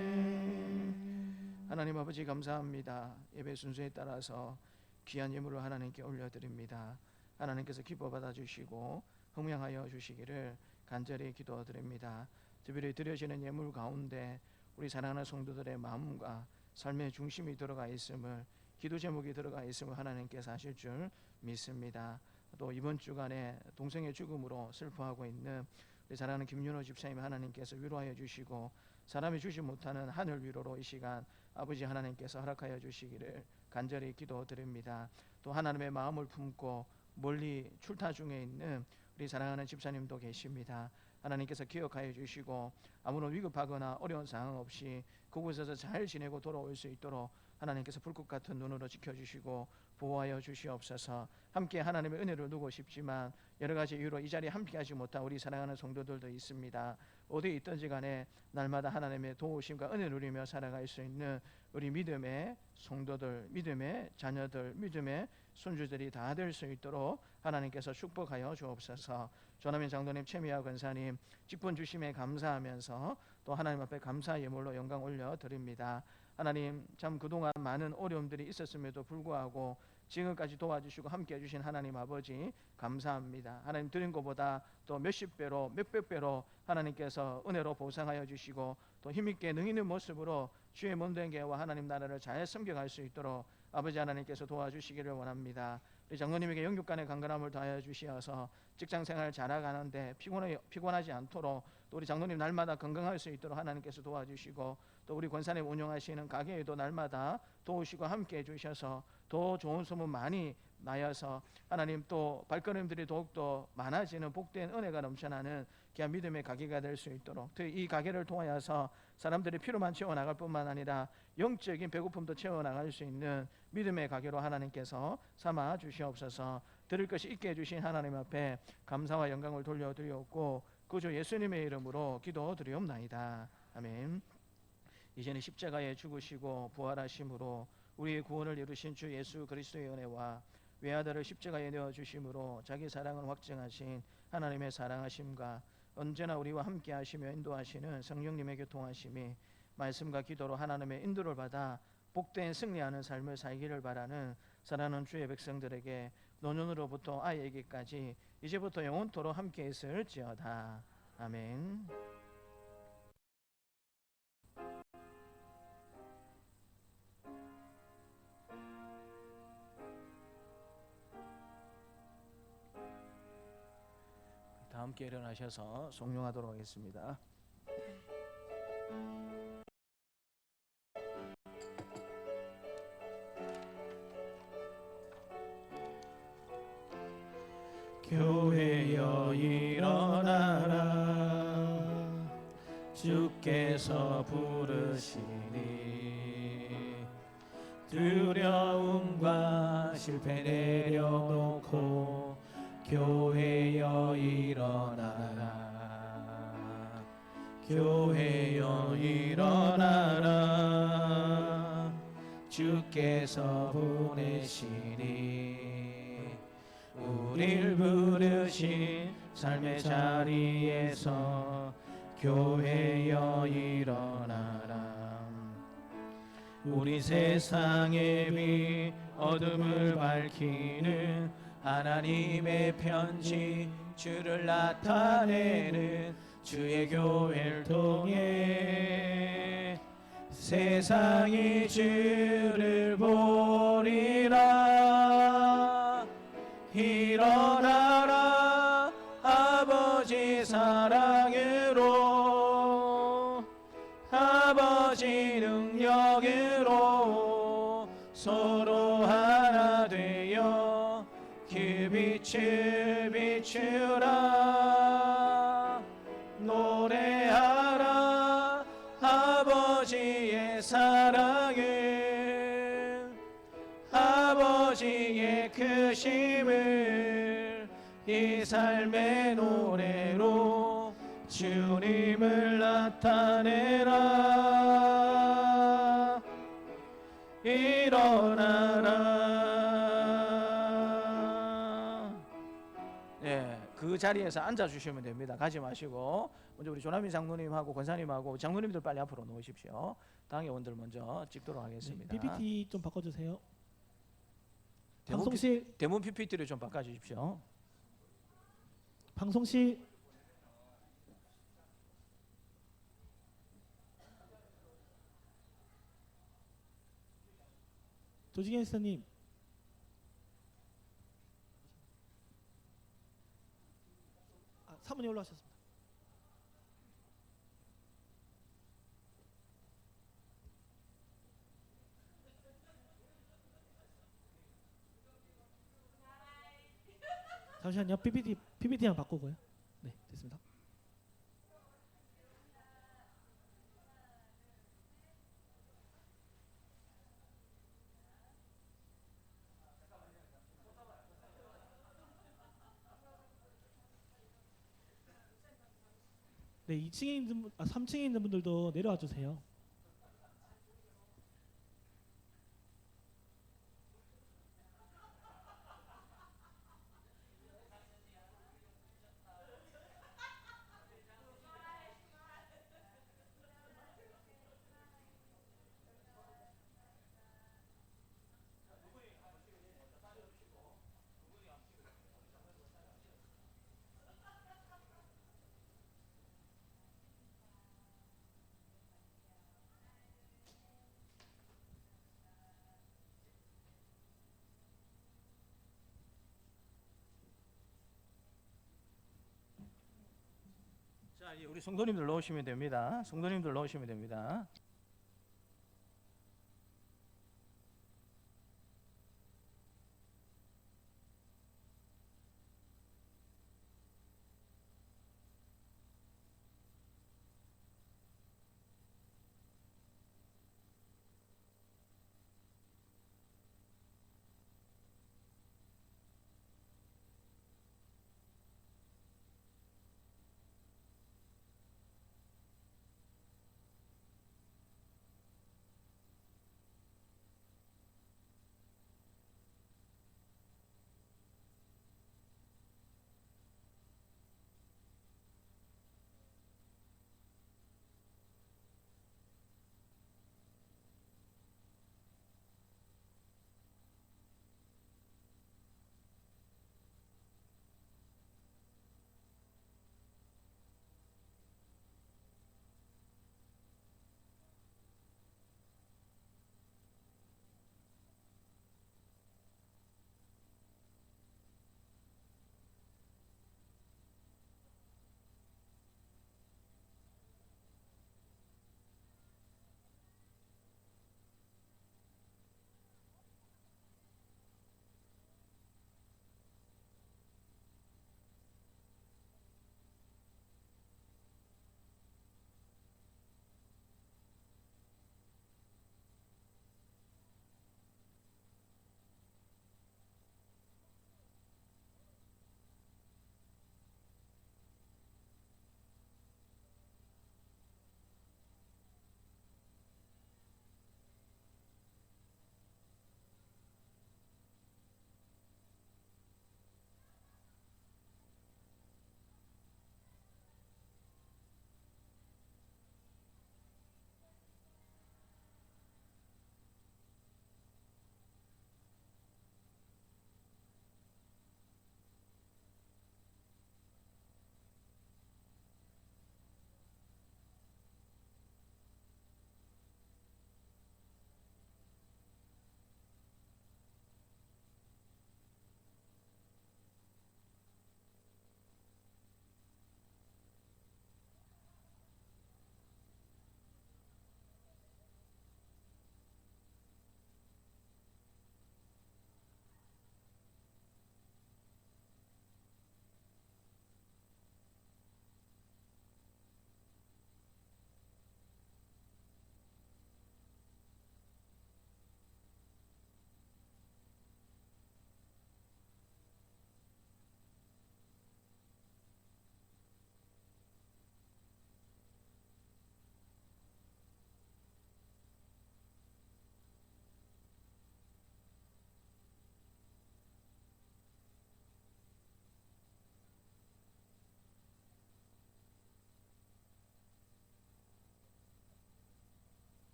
아멘. 하나님 아버지 감사합니다. 예배 순서에 따라서 귀한 예물을 하나님께 올려드립니다. 하나님께서 기뻐 받아주시고 흥명하여 주시기를 간절히 기도드립니다. 특별히 드려지는 예물 가운데 우리 사랑하는 성도들의 마음과 삶의 중심이 들어가 있음을, 기도 제목이 들어가 있음을 하나님께서 하실 줄 믿습니다. 또 이번 주간에 동생의 죽음으로 슬퍼하고 있는 우리 사랑하는 김윤호 집사님 하나님께서 위로하여 주시고 사람이 주지 못하는 하늘 위로로 이 시간 아버지 하나님께서 허락하여 주시기를 간절히 기도드립니다. 또 하나님의 마음을 품고 멀리 출타 중에 있는 우리 사랑하는 집사님도 계십니다. 하나님께서 기억하여 주시고 아무런 위급하거나 어려운 상황 없이 그곳에서 잘 지내고 돌아올 수 있도록 하나님께서 불꽃 같은 눈으로 지켜주시고 보호하여 주시옵소서. 함께 하나님의 은혜를 누고 싶지만 여러 가지 이유로 이 자리에 함께하지 못한 우리 사랑하는 성도들도 있습니다. 어디에 있든지 간에 날마다 하나님의 도우심과 은혜를 누리며 살아갈 수 있는 우리 믿음의 성도들, 믿음의 자녀들, 믿음의 손주들이 다 될 수 있도록 하나님께서 축복하여 주옵소서. 전하민 장로님, 최미아 권사님 직분 주심에 감사하면서 또 하나님 앞에 감사 예물로 영광 올려드립니다. 하나님, 참 그동안 많은 어려움들이 있었음에도 불구하고 지금까지 도와주시고 함께 해주신 하나님 아버지 감사합니다. 하나님 드린 것보다 또 몇십 배로 몇백 배로 하나님께서 은혜로 보상하여 주시고 또 힘있게 능있는 모습으로 주의 몸된 교회와 하나님 나라를 잘 섬겨갈 수 있도록 아버지 하나님께서 도와주시기를 원합니다. 우리 장로님에게 영육간의 강건함을 더하여 주시어서 직장생활 잘하가는데 피곤하지 않도록 또 우리 장로님 날마다 건강할 수 있도록 하나님께서 도와주시고 또 우리 권사님 운영하시는 가게에도 날마다 도우시고 함께 해주셔서 더 좋은 소문 많이 나여서 하나님 또 발걸음들이 더욱더 많아지는 복된 은혜가 넘쳐나는 귀한 믿음의 가게가 될 수 있도록 이 가게를 통하여서 사람들이 필요만 채워나갈 뿐만 아니라 영적인 배고픔도 채워나갈 수 있는 믿음의 가게로 하나님께서 삼아 주시옵소서. 드릴 것이 있게 해주신 하나님 앞에 감사와 영광을 돌려드리옵고 구주 예수님의 이름으로 기도드리옵나이다. 아멘. 이제는 십자가에 죽으시고 부활하심으로 우리의 구원을 이루신 주 예수 그리스도의 은혜와 외아들을 십자가에 내어주심으로 자기 사랑을 확증하신 하나님의 사랑하심과 언제나 우리와 함께 하시며 인도하시는 성령님의 교통하심이 말씀과 기도로 하나님의 인도를 받아 복된 승리하는 삶을 살기를 바라는 사랑하는 주의 백성들에게 노년으로부터 아이에게까지 이제부터 영원토록 함께 있을지어다. 아멘. 다 함께 일어나셔서 송룡하도록 하겠습니다. 교회여 일어나라 주께서 부르시니 두려움과 실패 내려놓고 교회여 일어나라. 교회여 일어나라. 주께서 보내시니 우릴 부르신 삶의 자리에서 교회여 일어나라. 우리 세상의 빛 어둠을 밝히는 하나님의 편지 주를 나타내는 주의 교회를 통해 세상이 주를 보리라. 일어나라 아버지 사랑으로 아버지 능력으로 서로 하나 되어 그 빛을 비추라. 노래하라 아버지의 사랑을 아버지의 크심을 이 삶의 노래로 주님을 나타내라. 일어나라. 네, 그 자리에서 앉아 주시면 됩니다. 가지 마시고 먼저 우리 조남희 장로님하고 권사님하고 장로님들 빨리 앞으로 놓으십시오. 당회원들 먼저 찍도록 하겠습니다. PPT 좀 바꿔주세요. 대문 방송실 대문 PPT를 좀 바꿔주십시오. 방송실 조지현 스님 사모님 올라오셨습니다. 잠시만요. PPT랑 바꾸고요. 네, 됐습니다. 네, 2층에 있는 3층에 있는 분들도 내려와 주세요. 자, 우리 성도님들 넣으시면 됩니다. 성도님들 넣으시면 됩니다.